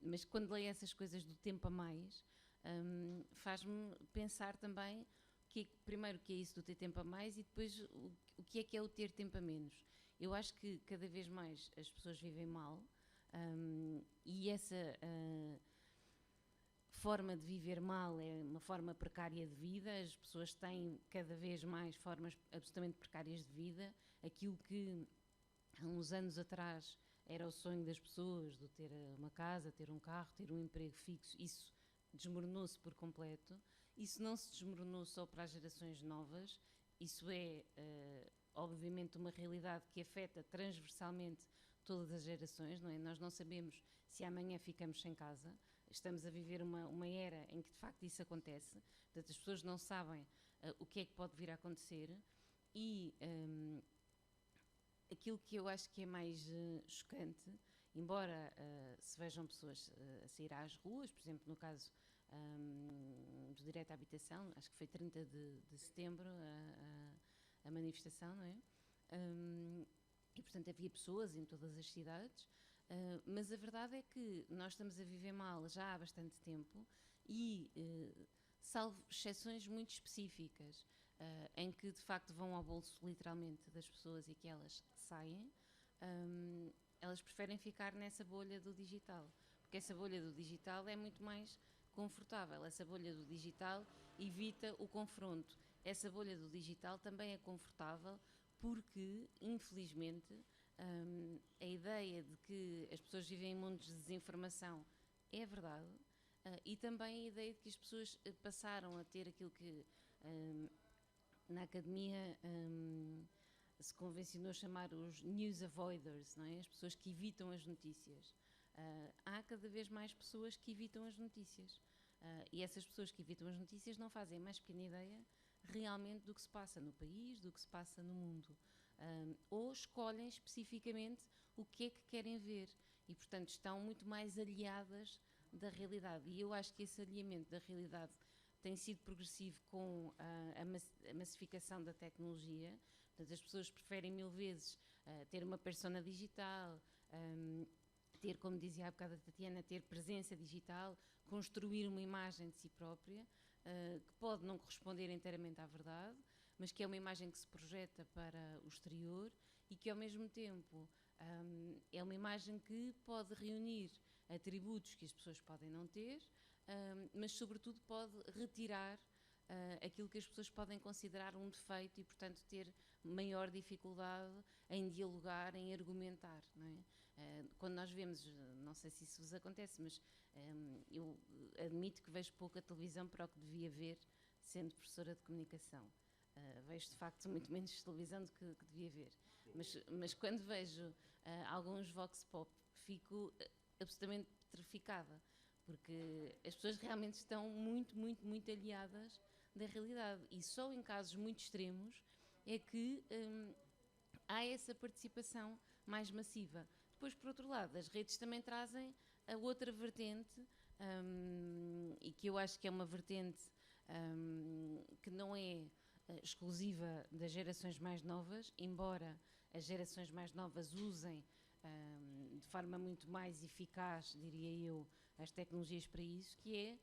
Mas quando leio essas coisas do tempo a mais, faz-me pensar também primeiro o que é isso do ter tempo a mais e depois o que é o ter tempo a menos. Eu acho que cada vez mais as pessoas vivem mal e essa forma de viver mal é uma forma precária de vida, as pessoas têm cada vez mais formas absolutamente precárias de vida. Aquilo que há uns anos atrás era o sonho das pessoas, de ter uma casa, ter um carro, ter um emprego fixo, isso desmoronou-se por completo. Isso não se desmoronou só para as gerações novas, isso é, obviamente, uma realidade que afeta transversalmente todas as gerações, não é? Nós não sabemos se amanhã ficamos sem casa, estamos a viver uma era em que, de facto, isso acontece, portanto, as pessoas não sabem o que é que pode vir a acontecer e... aquilo que eu acho que é mais chocante, embora se vejam pessoas a sair às ruas, por exemplo, no caso do direito à habitação, acho que foi 30 de setembro a manifestação, não é? E, portanto, havia pessoas em todas as cidades, mas a verdade é que nós estamos a viver mal já há bastante tempo e, salvo exceções muito específicas, em que de facto vão ao bolso literalmente das pessoas e que elas saem, elas preferem ficar nessa bolha do digital, porque essa bolha do digital é muito mais confortável, essa bolha do digital evita o confronto, essa bolha do digital também é confortável porque, infelizmente, a ideia de que as pessoas vivem em mundos de desinformação é verdade, e também a ideia de que as pessoas passaram a ter aquilo que na academia se convencionou chamar os news avoiders, não é? As pessoas que evitam as notícias. Há cada vez mais pessoas que evitam as notícias. E essas pessoas que evitam as notícias não fazem a mais pequena ideia realmente do que se passa no país, do que se passa no mundo. Ou escolhem especificamente o que é que querem ver. E, portanto, estão muito mais aliadas da realidade. E eu acho que esse alinhamento da realidade tem sido progressivo com a massificação da tecnologia. Portanto, as pessoas preferem 1000 vezes ter uma persona digital, ter, como dizia há bocado a Tatiana, ter presença digital, construir uma imagem de si própria, que pode não corresponder inteiramente à verdade, mas que é uma imagem que se projeta para o exterior e que, ao mesmo tempo, é uma imagem que pode reunir atributos que as pessoas podem não ter, mas, sobretudo, pode retirar aquilo que as pessoas podem considerar um defeito e, portanto, ter maior dificuldade em dialogar, em argumentar, não é? Quando nós vemos, não sei se isso vos acontece, mas eu admito que vejo pouca televisão para o que devia ver, sendo professora de comunicação. Vejo, de facto, muito menos televisão do que devia ver. Mas quando vejo alguns vox pop, fico absolutamente petrificada, porque as pessoas realmente estão muito, muito, muito aliadas da realidade. E só em casos muito extremos é que há essa participação mais massiva. Depois, por outro lado, as redes também trazem a outra vertente, e que eu acho que é uma vertente que não é exclusiva das gerações mais novas, embora as gerações mais novas usem de forma muito mais eficaz, diria eu, as tecnologias para isso, que é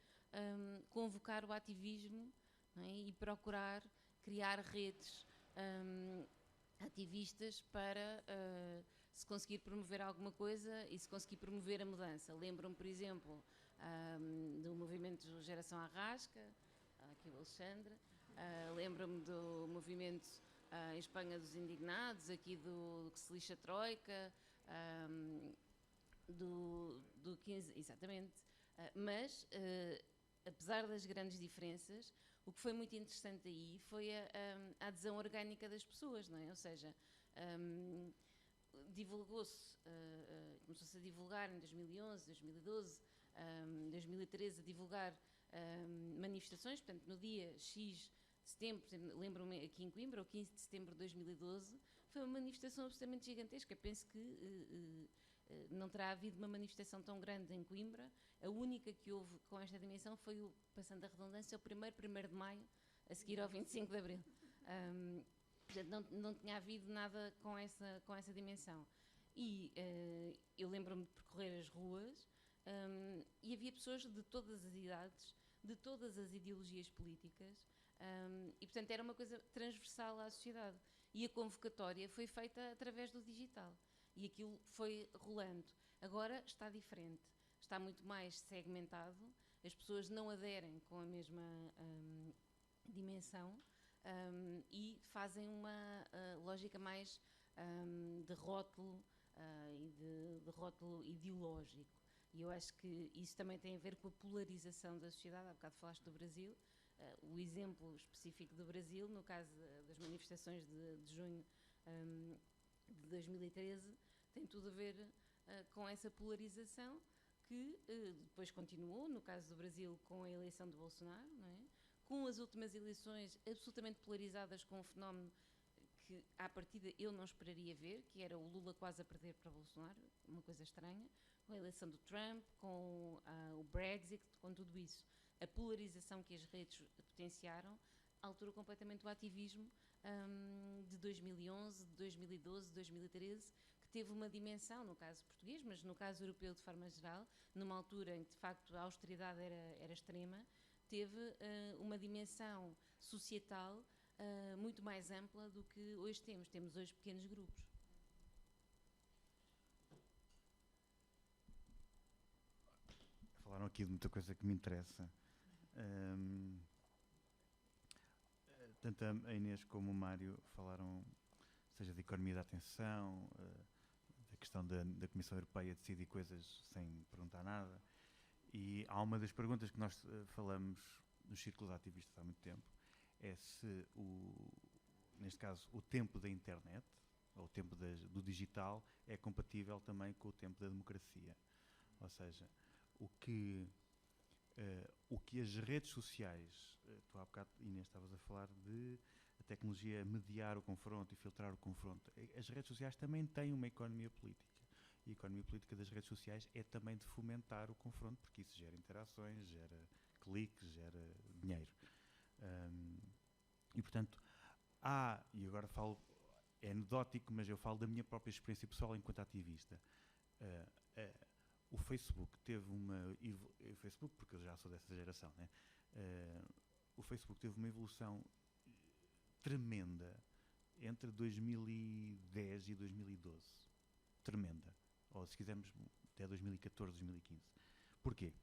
convocar o ativismo, não é? E procurar criar redes ativistas para se conseguir promover alguma coisa e se conseguir promover a mudança. Lembro-me, por exemplo, do movimento Geração Arrasca, aqui o Alexandre, lembro-me do movimento em Espanha dos Indignados, aqui do que se lixa Troika, do 15, exatamente, mas apesar das grandes diferenças, o que foi muito interessante aí foi a adesão orgânica das pessoas, não é? Ou seja, divulgou-se, começou-se a divulgar em 2011, 2012, 2013, a divulgar manifestações, portanto, no dia X de setembro, lembro-me aqui em Coimbra, o 15 de setembro de 2012, foi uma manifestação absolutamente gigantesca. Penso que não terá havido uma manifestação tão grande em Coimbra. A única que houve com esta dimensão foi, passando a redundância, o 1º de Maio, a seguir ao 25 de Abril. Portanto, não tinha havido nada com essa dimensão. E eu lembro-me de percorrer as ruas e havia pessoas de todas as idades, de todas as ideologias políticas, e, portanto, era uma coisa transversal à sociedade. E a convocatória foi feita através do digital. E aquilo foi rolando. Agora está diferente. Está muito mais segmentado. As pessoas não aderem com a mesma dimensão e fazem uma lógica mais de rótulo e de rótulo ideológico. E eu acho que isso também tem a ver com a polarização da sociedade. Há bocado falaste do Brasil. O exemplo específico do Brasil, no caso das manifestações de junho de 2013, tem tudo a ver com essa polarização que depois continuou, no caso do Brasil, com a eleição de Bolsonaro, não é? Com as últimas eleições absolutamente polarizadas, com um fenómeno que, à partida, eu não esperaria ver, que era o Lula quase a perder para Bolsonaro, uma coisa estranha, com a eleição do Trump, com o Brexit, com tudo isso. A polarização que as redes potenciaram alterou completamente o ativismo de 2011, de 2012, de 2013, que teve uma dimensão, no caso português, mas no caso europeu de forma geral, numa altura em que de facto a austeridade era extrema, teve uma dimensão societal muito mais ampla do que hoje temos. Temos hoje pequenos grupos. Falaram aqui de muita coisa que me interessa. Tanto a Inês como o Mário falaram, seja de economia da atenção, da questão da Comissão Europeia decidir coisas sem perguntar nada, E há uma das perguntas que nós falamos nos círculos ativistas há muito tempo, é se, neste caso, o tempo da internet, ou o tempo do digital, é compatível também com o tempo da democracia. Ou seja, o que as redes sociais, tu há bocado, Inês, estavas a falar de a tecnologia mediar o confronto e filtrar o confronto. As redes sociais também têm uma economia política. E a economia política das redes sociais é também de fomentar o confronto, porque isso gera interações, gera cliques, gera dinheiro. E, portanto, e agora falo, é anedótico, mas eu falo da minha própria experiência pessoal enquanto ativista. O Facebook teve o Facebook, porque eu já sou dessa geração, né? O Facebook teve uma evolução tremenda entre 2010 e 2012. Tremenda. Ou, se quisermos, até 2014, 2015. Porquê?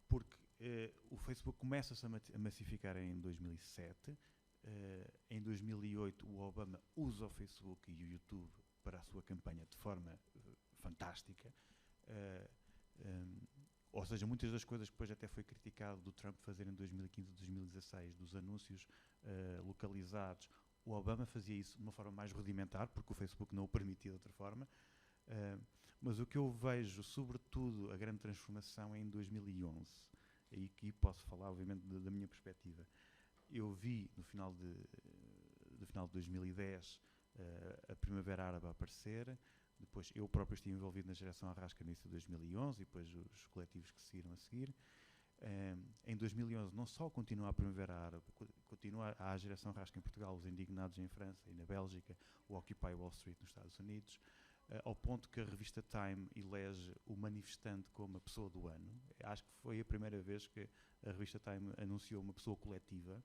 Porque o Facebook começa-se a massificar em 2007. Em 2008, o Obama usa o Facebook e o YouTube para a sua campanha de forma fantástica. Ou seja, muitas das coisas que depois até foi criticado do Trump fazer em 2015 e 2016, dos anúncios localizados, o Obama fazia isso de uma forma mais rudimentar, porque o Facebook não o permitia de outra forma. Mas o que eu vejo, sobretudo, a grande transformação é em 2011. Aí que posso falar, obviamente, da minha perspectiva. Eu vi, no final de 2010, a Primavera Árabe aparecer. Depois eu próprio estive envolvido na geração Arrasca no início de 2011 e depois os coletivos que seguiram a seguir. Em 2011 não só continua a Primavera Árabe, continua a geração Arrasca em Portugal, os Indignados em França e na Bélgica, o Occupy Wall Street nos Estados Unidos, ao ponto que a revista Time elege o manifestante como a pessoa do ano. Acho que foi a primeira vez que a revista Time anunciou uma pessoa coletiva.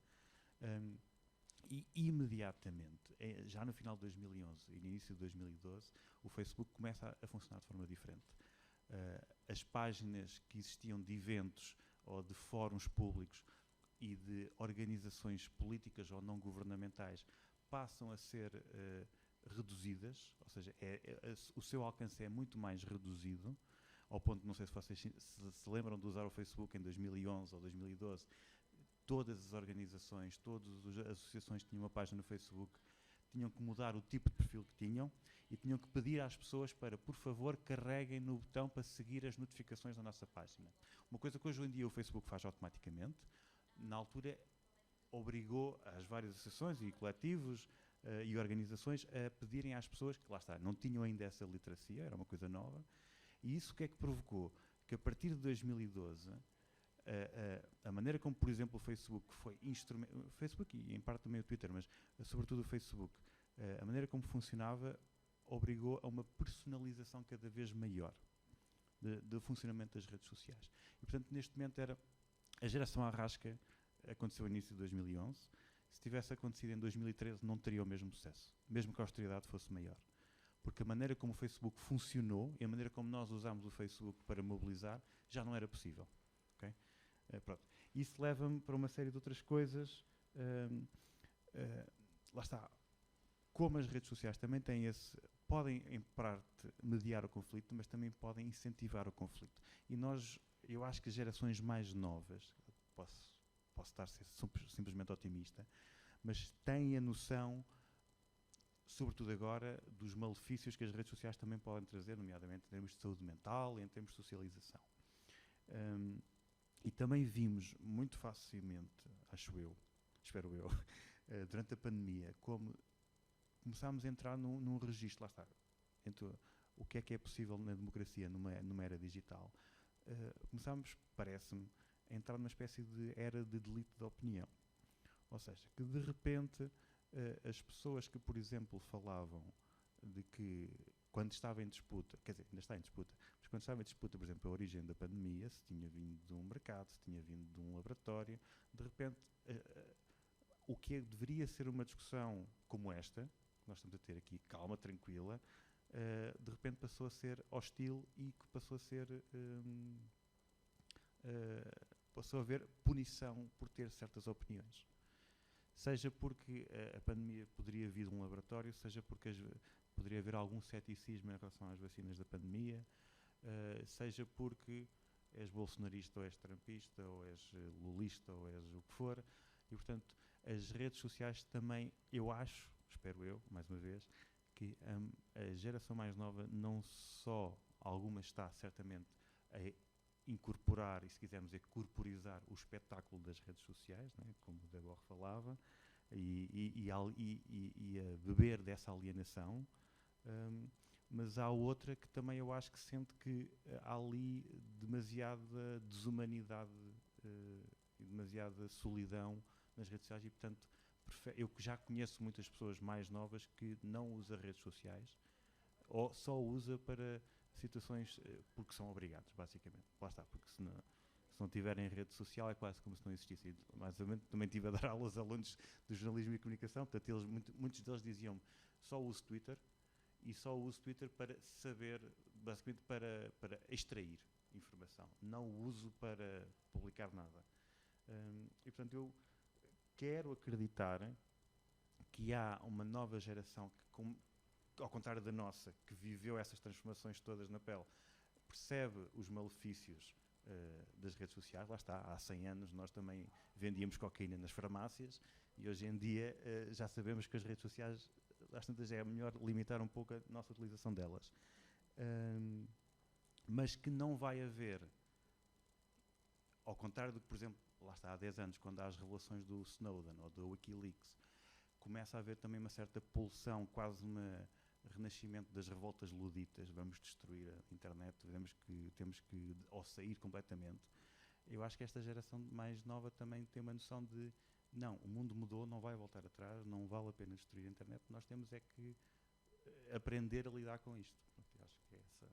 E imediatamente, já no final de 2011 e no início de 2012, o Facebook começa a funcionar de forma diferente. As páginas que existiam de eventos ou de fóruns públicos e de organizações políticas ou não governamentais passam a ser reduzidas, ou seja, o seu alcance é muito mais reduzido, ao ponto de, não sei se vocês se lembram de usar o Facebook em 2011 ou 2012, todas as organizações, todas as associações que tinham uma página no Facebook tinham que mudar o tipo de perfil que tinham e tinham que pedir às pessoas para, por favor, carreguem no botão para seguir as notificações da nossa página. Uma coisa que hoje em dia o Facebook faz automaticamente, na altura obrigou as várias associações e coletivos e organizações a pedirem às pessoas que, lá está, não tinham ainda essa literacia, era uma coisa nova, e isso o que é que provocou? Que a partir de 2012, a maneira como, por exemplo, o Facebook foi o Facebook e em parte também o Twitter, mas sobretudo o Facebook, a maneira como funcionava obrigou a uma personalização cada vez maior do funcionamento das redes sociais. E, portanto, neste momento a geração Arrasca aconteceu no início de 2011. Se tivesse acontecido em 2013, não teria o mesmo sucesso, mesmo que a austeridade fosse maior. Porque a maneira como o Facebook funcionou e a maneira como nós usámos o Facebook para mobilizar já não era possível. Okay? Pronto. Isso leva-me para uma série de outras coisas. Lá está. Como as redes sociais também têm podem, em parte, mediar o conflito, mas também podem incentivar o conflito. E eu acho que as gerações mais novas, posso estar a ser simplesmente otimista, mas têm a noção, sobretudo agora, dos malefícios que as redes sociais também podem trazer, nomeadamente em termos de saúde mental e em termos de socialização. E também vimos muito facilmente, espero eu, durante a pandemia, como começámos a entrar num registro, lá está, entre o que é possível na democracia numa era digital. Começámos, parece-me, a entrar numa espécie de era de delito de opinião. Ou seja, que de repente as pessoas que, por exemplo, falavam de que quando estava em disputa, quer dizer, ainda está em disputa, mas quando estava em disputa, por exemplo, a origem da pandemia, se tinha vindo de um mercado, se tinha vindo de um laboratório, de repente o que deveria ser uma discussão como esta, que nós estamos a ter aqui, calma, tranquila, de repente passou a ser hostil e que passou a haver punição por ter certas opiniões. Seja porque a pandemia poderia vir de um laboratório, seja porque poderia haver algum ceticismo em relação às vacinas da pandemia, seja porque és bolsonarista ou és trumpista, ou és lulista, ou és o que for, e portanto as redes sociais também, eu acho, espero eu, mais uma vez, que a geração mais nova não só, alguma está certamente a incorporar, e se quisermos corporizar o espetáculo das redes sociais, né, como o Debord falava, e a beber dessa alienação, mas há outra que também eu acho que sente que há ali demasiada desumanidade e demasiada solidão nas redes sociais e, portanto, eu já conheço muitas pessoas mais novas que não usam redes sociais ou só usa para situações porque são obrigados, basicamente. Lá está, porque se não tiverem rede social é quase como se não existisse. Mais ou menos, também estive a dar aulas a alunos de jornalismo e comunicação, portanto, muitos deles diziam-me só uso Twitter e só uso Twitter para saber, basicamente para extrair informação. Não uso para publicar nada. E, portanto, eu quero acreditar que há uma nova geração que, ao contrário da nossa, que viveu essas transformações todas na pele, percebe os malefícios das redes sociais. Lá está, há 100 anos nós também vendíamos cocaína nas farmácias e hoje em dia já sabemos que as redes sociais, às tantas, é melhor limitar um pouco a nossa utilização delas. Mas que não vai haver, ao contrário do que, por exemplo, lá está, há 10 anos, quando há as revelações do Snowden ou do Wikileaks, começa a haver também uma certa pulsão, quase um renascimento das revoltas luditas, vamos destruir a internet, temos que ou sair completamente. Eu acho que esta geração mais nova também tem uma noção de não, o mundo mudou, não vai voltar atrás, não vale a pena destruir a internet, nós temos é que aprender a lidar com isto. Eu acho que é essa.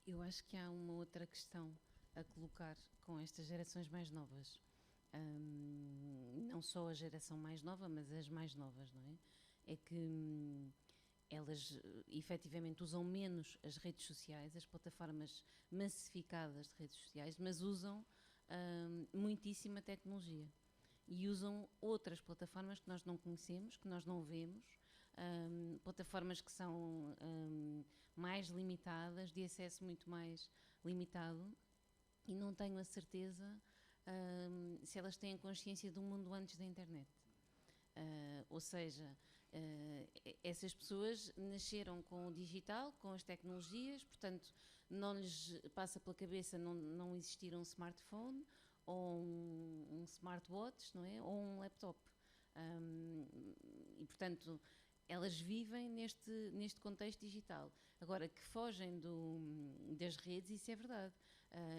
Eu acho que há uma outra questão a colocar com estas gerações mais novas. Não só a geração mais nova, mas as mais novas, não é? É que elas efetivamente usam menos as redes sociais, as plataformas massificadas de redes sociais, mas usam muitíssima tecnologia. E usam outras plataformas que nós não conhecemos, que nós não vemos, plataformas que são mais limitadas, de acesso muito mais limitado, e não tenho a certeza se elas têm consciência do mundo antes da internet. Ou seja, essas pessoas nasceram com o digital, com as tecnologias, portanto não lhes passa pela cabeça não existir um smartphone ou um smartwatch, não é? Ou um laptop. E portanto elas vivem neste contexto digital. Agora, que fogem das redes, isso é verdade.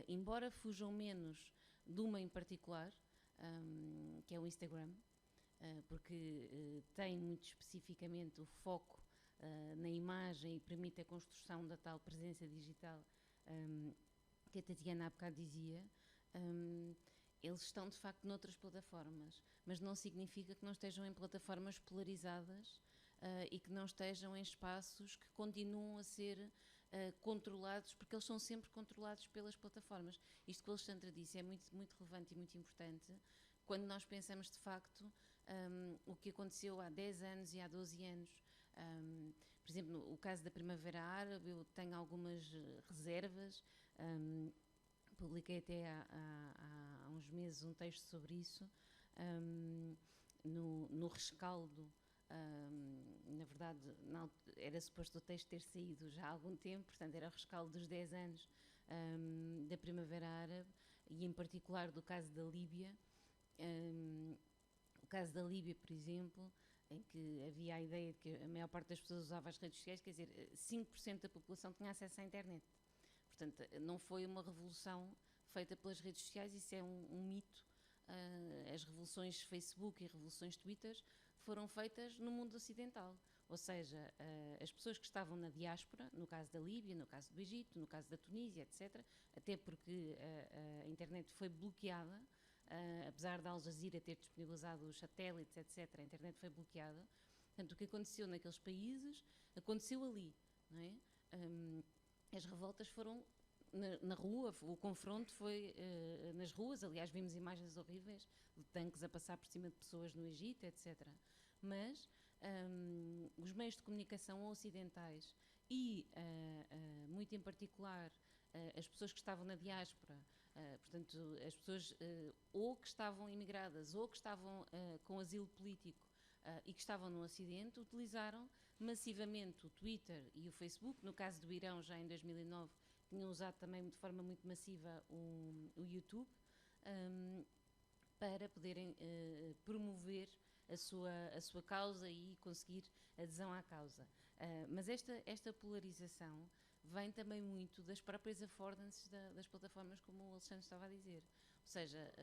Embora fujam menos de uma em particular, que é o Instagram, porque tem muito especificamente o foco na imagem e permite a construção da tal presença digital que a Tatiana há bocado dizia. Eles estão de facto noutras plataformas, mas não significa que não estejam em plataformas polarizadas e que não estejam em espaços que continuam a ser controlados, porque eles são sempre controlados pelas plataformas. Isto que o Alexandra disse é muito, muito relevante e muito importante quando nós pensamos de facto o que aconteceu há 10 anos e há 12 anos. Por exemplo, o caso da Primavera Árabe, eu tenho algumas reservas. Publiquei até há uns meses um texto sobre isso, no rescaldo. Na verdade, era suposto o texto ter saído já há algum tempo, portanto era o rescaldo dos 10 anos da Primavera Árabe e em particular do caso da Líbia. O caso da Líbia, por exemplo, em que havia a ideia de que a maior parte das pessoas usava as redes sociais, quer dizer, 5% da população tinha acesso à internet. Portanto, não foi uma revolução feita pelas redes sociais, isso é um mito. As revoluções Facebook e revoluções Twitter foram feitas no mundo ocidental. Ou seja, as pessoas que estavam na diáspora, no caso da Líbia, no caso do Egito, no caso da Tunísia, etc., até porque a internet foi bloqueada, apesar da Al Jazeera ter disponibilizado os satélites, etc., a internet foi bloqueada. Portanto, o que aconteceu naqueles países, aconteceu ali, não é? As revoltas foram na rua, o confronto foi nas ruas. Aliás, vimos imagens horríveis de tanques a passar por cima de pessoas no Egito, etc. Mas os meios de comunicação ocidentais e, muito em particular, as pessoas que estavam na diáspora, portanto, as pessoas ou que estavam imigradas ou que estavam com asilo político e que estavam no Ocidente, utilizaram massivamente o Twitter e o Facebook. No caso do Irão, já em 2009, tinham usado também de forma muito massiva o YouTube, para poderem promover a sua causa e conseguir adesão à causa. Mas esta polarização vem também muito das próprias affordances das plataformas, como o Alexandre estava a dizer. Ou seja,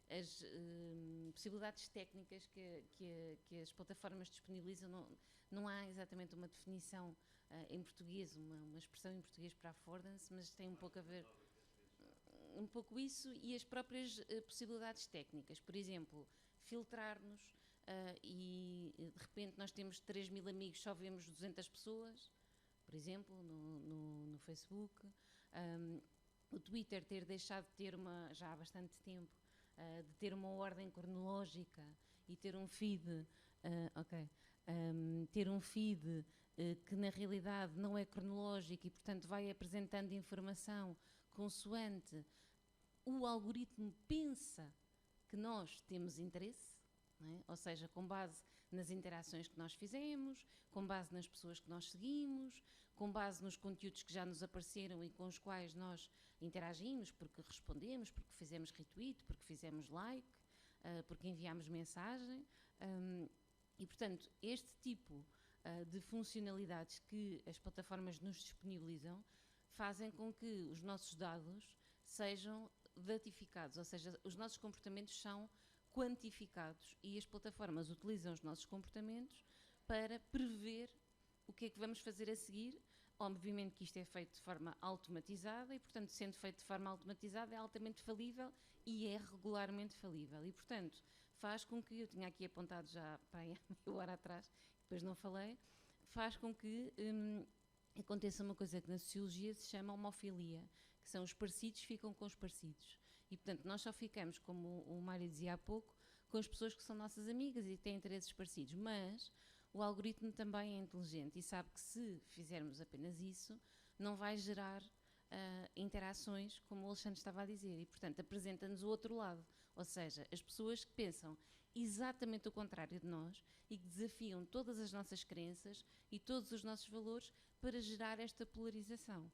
as possibilidades técnicas que as plataformas disponibilizam, não há exatamente uma definição em português, uma expressão em português para affordance, mas tem um pouco a ver um pouco isso, e as próprias possibilidades técnicas. Por exemplo, filtrar-nos e de repente nós temos 3.000 amigos, só vemos 200 pessoas, por exemplo, no Facebook. O Twitter ter deixado de ter já há bastante tempo, de ter uma ordem cronológica e ter um feed, ter um feed que na realidade não é cronológico e, portanto, vai apresentando informação consoante o algoritmo pensa que nós temos interesse, não é? Ou seja, com base nas interações que nós fizemos, com base nas pessoas que nós seguimos, com base nos conteúdos que já nos apareceram e com os quais nós interagimos, porque respondemos, porque fizemos retweet, porque fizemos like, porque enviámos mensagem. E, portanto, este tipo de funcionalidades que as plataformas nos disponibilizam fazem com que os nossos dados sejam datificados, ou seja, os nossos comportamentos são quantificados e as plataformas utilizam os nossos comportamentos para prever o que é que vamos fazer a seguir. Obviamente que isto é feito de forma automatizada e, portanto, sendo feito de forma automatizada, é altamente falível e é regularmente falível. E, portanto, faz com que, eu tinha aqui apontado já para aí há meia hora atrás, depois não falei, faz com que aconteça uma coisa que na sociologia se chama homofilia, que são os parecidos ficam com os parecidos. E, portanto, nós só ficamos, como o Mário dizia há pouco, com as pessoas que são nossas amigas e têm interesses parecidos. Mas o algoritmo também é inteligente e sabe que se fizermos apenas isso, não vai gerar interações, como o Alexandre estava a dizer. E, portanto, apresenta-nos o outro lado. Ou seja, as pessoas que pensam exatamente o contrário de nós e que desafiam todas as nossas crenças e todos os nossos valores para gerar esta polarização.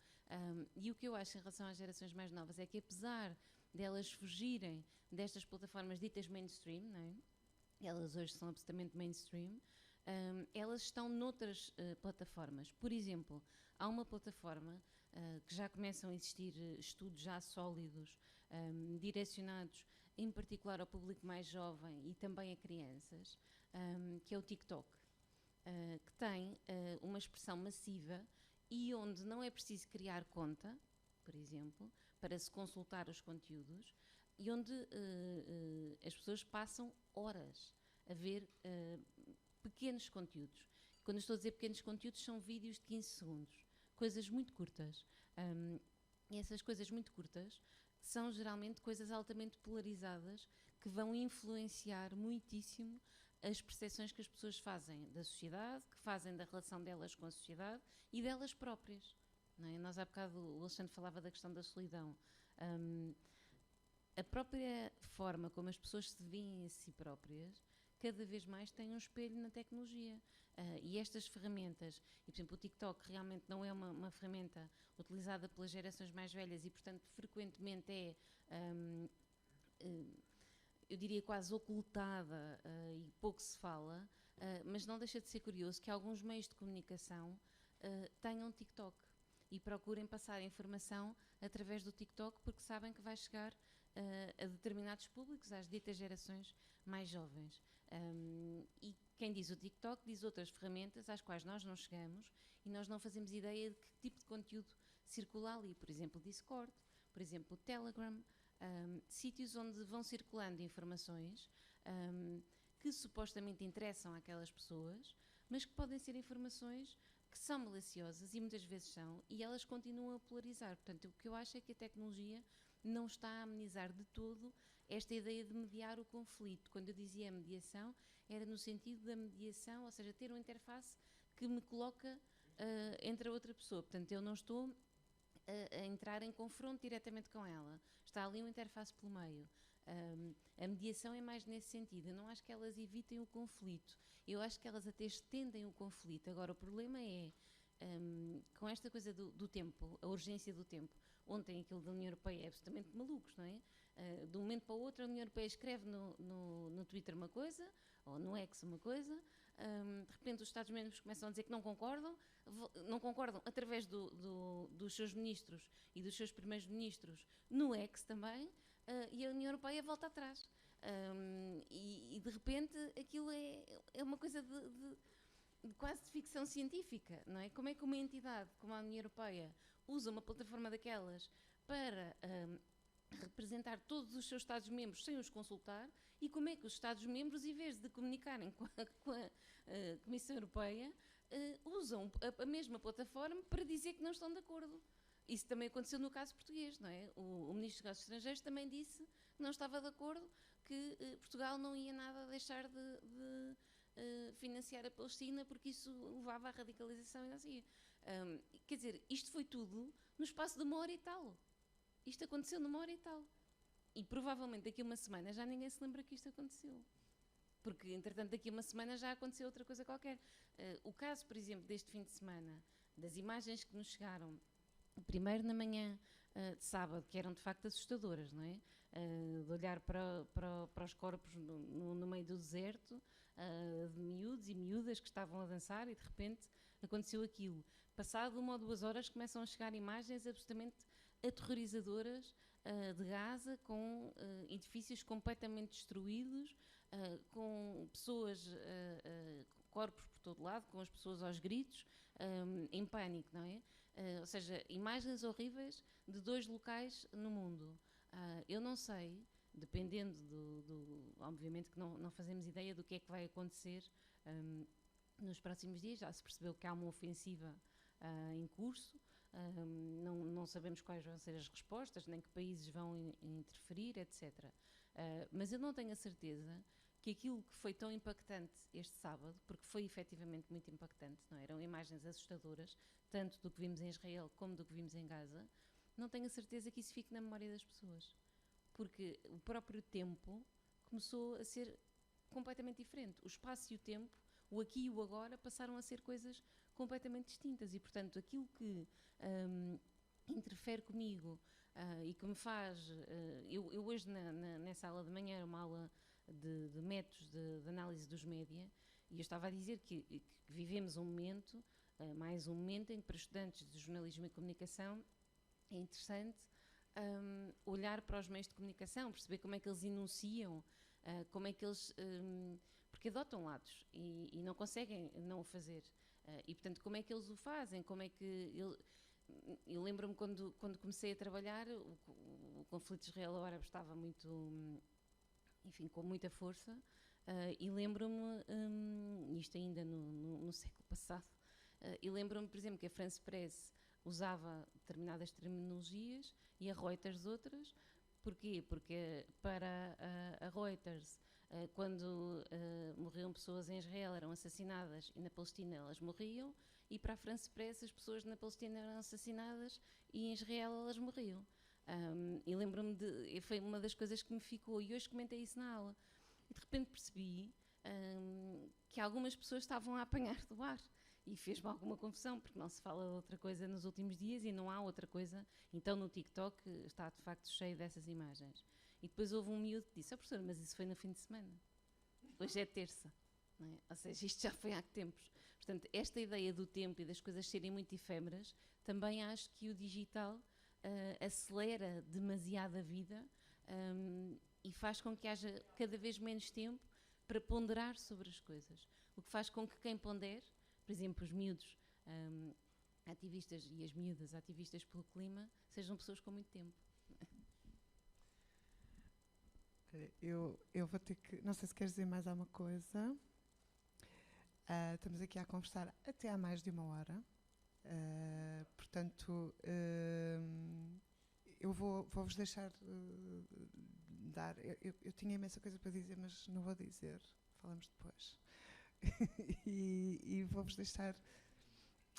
E o que eu acho em relação às gerações mais novas é que, apesar delas fugirem destas plataformas ditas mainstream, não é? Elas hoje são absolutamente mainstream, elas estão noutras plataformas. Por exemplo, há uma plataforma que já começam a existir estudos já sólidos, direcionados em particular ao público mais jovem e também a crianças, que é o TikTok, que tem uma expressão massiva e onde não é preciso criar conta, por exemplo, para se consultar os conteúdos, e onde as pessoas passam horas a ver pequenos conteúdos. Quando estou a dizer pequenos conteúdos, são vídeos de 15 segundos, coisas muito curtas. E essas coisas muito curtas são geralmente coisas altamente polarizadas que vão influenciar muitíssimo as percepções que as pessoas fazem da sociedade, que fazem da relação delas com a sociedade e delas próprias. Não é? Nós há bocado, o Alexandre falava da questão da solidão. A própria forma como as pessoas se veem a si próprias cada vez mais tem um espelho na tecnologia. E estas ferramentas, e por exemplo o TikTok realmente não é uma ferramenta utilizada pelas gerações mais velhas e portanto frequentemente é, eu diria quase ocultada e pouco se fala, mas não deixa de ser curioso que alguns meios de comunicação tenham TikTok e procurem passar informação através do TikTok porque sabem que vai chegar a determinados públicos, às ditas gerações mais jovens. E quem diz o TikTok diz outras ferramentas às quais nós não chegamos e nós não fazemos ideia de que tipo de conteúdo circula ali. Por exemplo, Discord, por exemplo, Telegram, sítios onde vão circulando informações que supostamente interessam àquelas pessoas, mas que podem ser informações que são maliciosas e muitas vezes são, e elas continuam a polarizar. Portanto, o que eu acho é que a tecnologia não está a amenizar de todo esta ideia de mediar o conflito. Quando eu dizia mediação, era no sentido da mediação, ou seja, ter uma interface que me coloca entre a outra pessoa. Portanto, eu não estou a entrar em confronto diretamente com ela. Está ali uma interface pelo meio. A mediação é mais nesse sentido. Eu não acho que elas evitem o conflito. Eu acho que elas até estendem o conflito. Agora, o problema é, com esta coisa do tempo, a urgência do tempo. Ontem aquilo da União Europeia é absolutamente malucos, não é? De um momento para o outro, a União Europeia escreve no Twitter uma coisa, ou no X uma coisa, de repente os Estados-membros começam a dizer que não concordam através dos seus ministros e dos seus primeiros-ministros no X também, e a União Europeia volta atrás. E de repente aquilo é uma coisa de quase de ficção científica, não é? Como é que uma entidade como a União Europeia usa uma plataforma daquelas para representar todos os seus Estados-membros sem os consultar, e como é que os Estados-membros, em vez de comunicarem com a Comissão Europeia, usam a mesma plataforma para dizer que não estão de acordo. Isso também aconteceu no caso português, não é? O Ministro dos Negócios Estrangeiros também disse que não estava de acordo, que Portugal não ia nada deixar de financiar a Palestina porque isso levava à radicalização e não sei. Quer dizer, isto foi tudo no espaço de 1 hora e tal. Isto aconteceu numa hora e tal. E provavelmente daqui a uma semana já ninguém se lembra que isto aconteceu. Porque, entretanto, daqui a uma semana já aconteceu outra coisa qualquer. O caso, por exemplo, deste fim de semana, das imagens que nos chegaram, primeiro na manhã de sábado, que eram de facto assustadoras, não é? De olhar para os corpos no meio do deserto, de miúdos e miúdas que estavam a dançar, e de repente aconteceu aquilo. Passado 1 ou 2 horas começam a chegar imagens absolutamente aterrorizadoras de Gaza, com edifícios completamente destruídos, com pessoas, corpos por todo lado, com as pessoas aos gritos, em pânico, não é? Ou seja, imagens horríveis de 2 locais no mundo. Eu não sei, dependendo obviamente que não fazemos ideia do que é que vai acontecer nos próximos dias. Já se percebeu que há uma ofensiva em curso. Não sabemos quais vão ser as respostas, nem que países vão interferir, etc. Mas eu não tenho a certeza que aquilo que foi tão impactante este sábado, porque foi efetivamente muito impactante, não é? Eram imagens assustadoras, tanto do que vimos em Israel como do que vimos em Gaza, não tenho a certeza que isso fique na memória das pessoas. Porque o próprio tempo começou a ser completamente diferente. O espaço e o tempo, o aqui e o agora, passaram a ser coisas completamente distintas, e portanto aquilo que interfere comigo e que me faz... eu hoje nessa aula de manhã, era uma aula de métodos de análise dos média, e eu estava a dizer que vivemos um momento, mais um momento em que para estudantes de jornalismo e comunicação é interessante olhar para os meios de comunicação, perceber como é que eles enunciam, como é que eles... porque adotam lados e não conseguem não o fazer. E, portanto, como é que eles o fazem? Como é que... Eu lembro-me quando comecei a trabalhar, o conflito israelo-árabe estava muito... enfim, com muita força, e lembro-me, isto ainda no século passado, e lembro-me, por exemplo, que a France Press usava determinadas terminologias e a Reuters outras. Porquê? Porque para a Reuters, quando morriam pessoas em Israel eram assassinadas e na Palestina elas morriam, e para a France Press as pessoas na Palestina eram assassinadas e em Israel elas morriam. E lembro-me foi uma das coisas que me ficou, e hoje comentei isso na aula, e de repente percebi que algumas pessoas estavam a apanhar do ar, e fez-me alguma confusão, porque não se fala de outra coisa nos últimos dias e não há outra coisa. Então no TikTok está de facto cheio dessas imagens. E depois houve um miúdo que disse: professora, mas isso foi no fim de semana. Hoje é terça. Não é? Ou seja, isto já foi há tempos. Portanto, esta ideia do tempo e das coisas serem muito efêmeras, também acho que o digital acelera demasiado a vida e faz com que haja cada vez menos tempo para ponderar sobre as coisas. O que faz com que quem pondere, por exemplo, os miúdos ativistas e as miúdas ativistas pelo clima, sejam pessoas com muito tempo. Eu vou ter que... Não sei se queres dizer mais alguma coisa. Estamos aqui a conversar até há mais de 1 hora. Portanto, eu vou-vos deixar dar... Eu tinha imensa coisa para dizer, mas não vou dizer. Falamos depois. E vou-vos deixar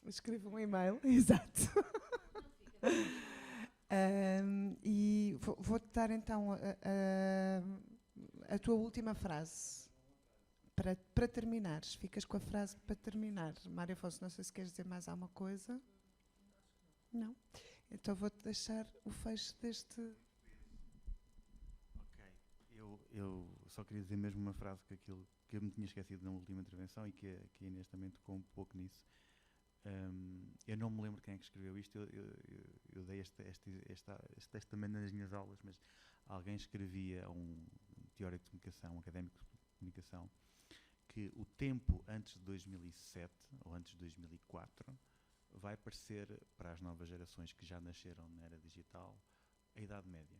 Escreva um e-mail, exato. E vou-te dar então a tua última frase para terminares. Ficas com a frase para terminar. Mário Afonso, não sei se queres dizer mais alguma coisa. Não? Então vou-te deixar o fecho deste. Ok. Eu só queria dizer mesmo uma frase que eu me tinha esquecido na última intervenção e que a Inês também tocou um pouco nisso. Eu não me lembro quem é que escreveu isto. Eu dei este texto também nas minhas aulas, mas alguém escrevia, um teórico de comunicação, um académico de comunicação, que o tempo antes de 2007 ou antes de 2004 vai parecer para as novas gerações que já nasceram na era digital a Idade Média.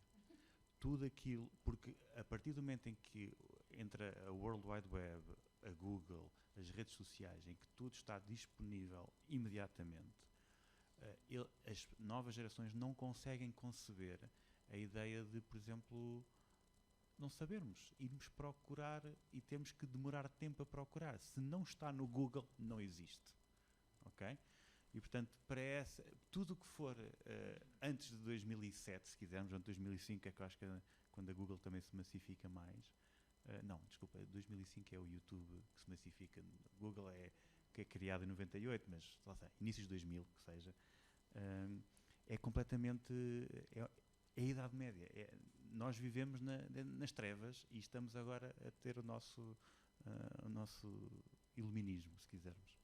Tudo aquilo, porque a partir do momento em que entra a World Wide Web, a Google, as redes sociais, em que tudo está disponível imediatamente, as novas gerações não conseguem conceber a ideia de, por exemplo, não sabermos, irmos procurar e temos que demorar tempo a procurar. Se não está no Google, não existe. Ok? E, portanto, para tudo o que for antes de 2007, se quisermos, antes de 2005, é que eu acho que quando a Google também se massifica mais. Não, desculpa, 2005 é o YouTube que se massifica. Google que é criado em 98, mas lá está, inícios de 2000, que seja. É completamente. É a Idade Média. Nós vivemos nas trevas e estamos agora a ter o nosso iluminismo, se quisermos.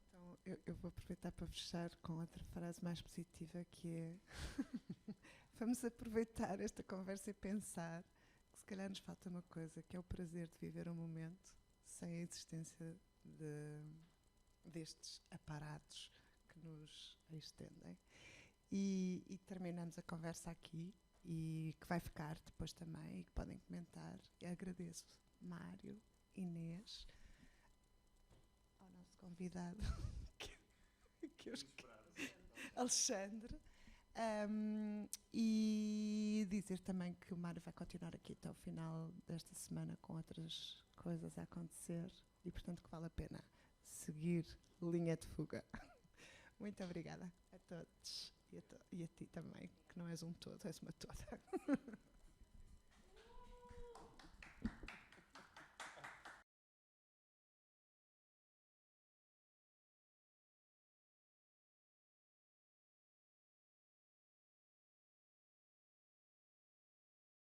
Então, eu vou aproveitar para fechar com outra frase mais positiva, que é vamos aproveitar esta conversa e pensar que se calhar nos falta uma coisa, que é o prazer de viver um momento sem a existência destes aparatos que nos estendem. E terminamos a conversa aqui, e que vai ficar depois também, e que podem comentar. Eu agradeço Mário, Inês, ao nosso convidado, Alexandre, e dizer também que o Mário vai continuar aqui até o final desta semana com outras coisas a acontecer e, portanto, que vale a pena seguir linha de fuga. Muito obrigada a todos e a ti também, que não és um todo, és uma toda.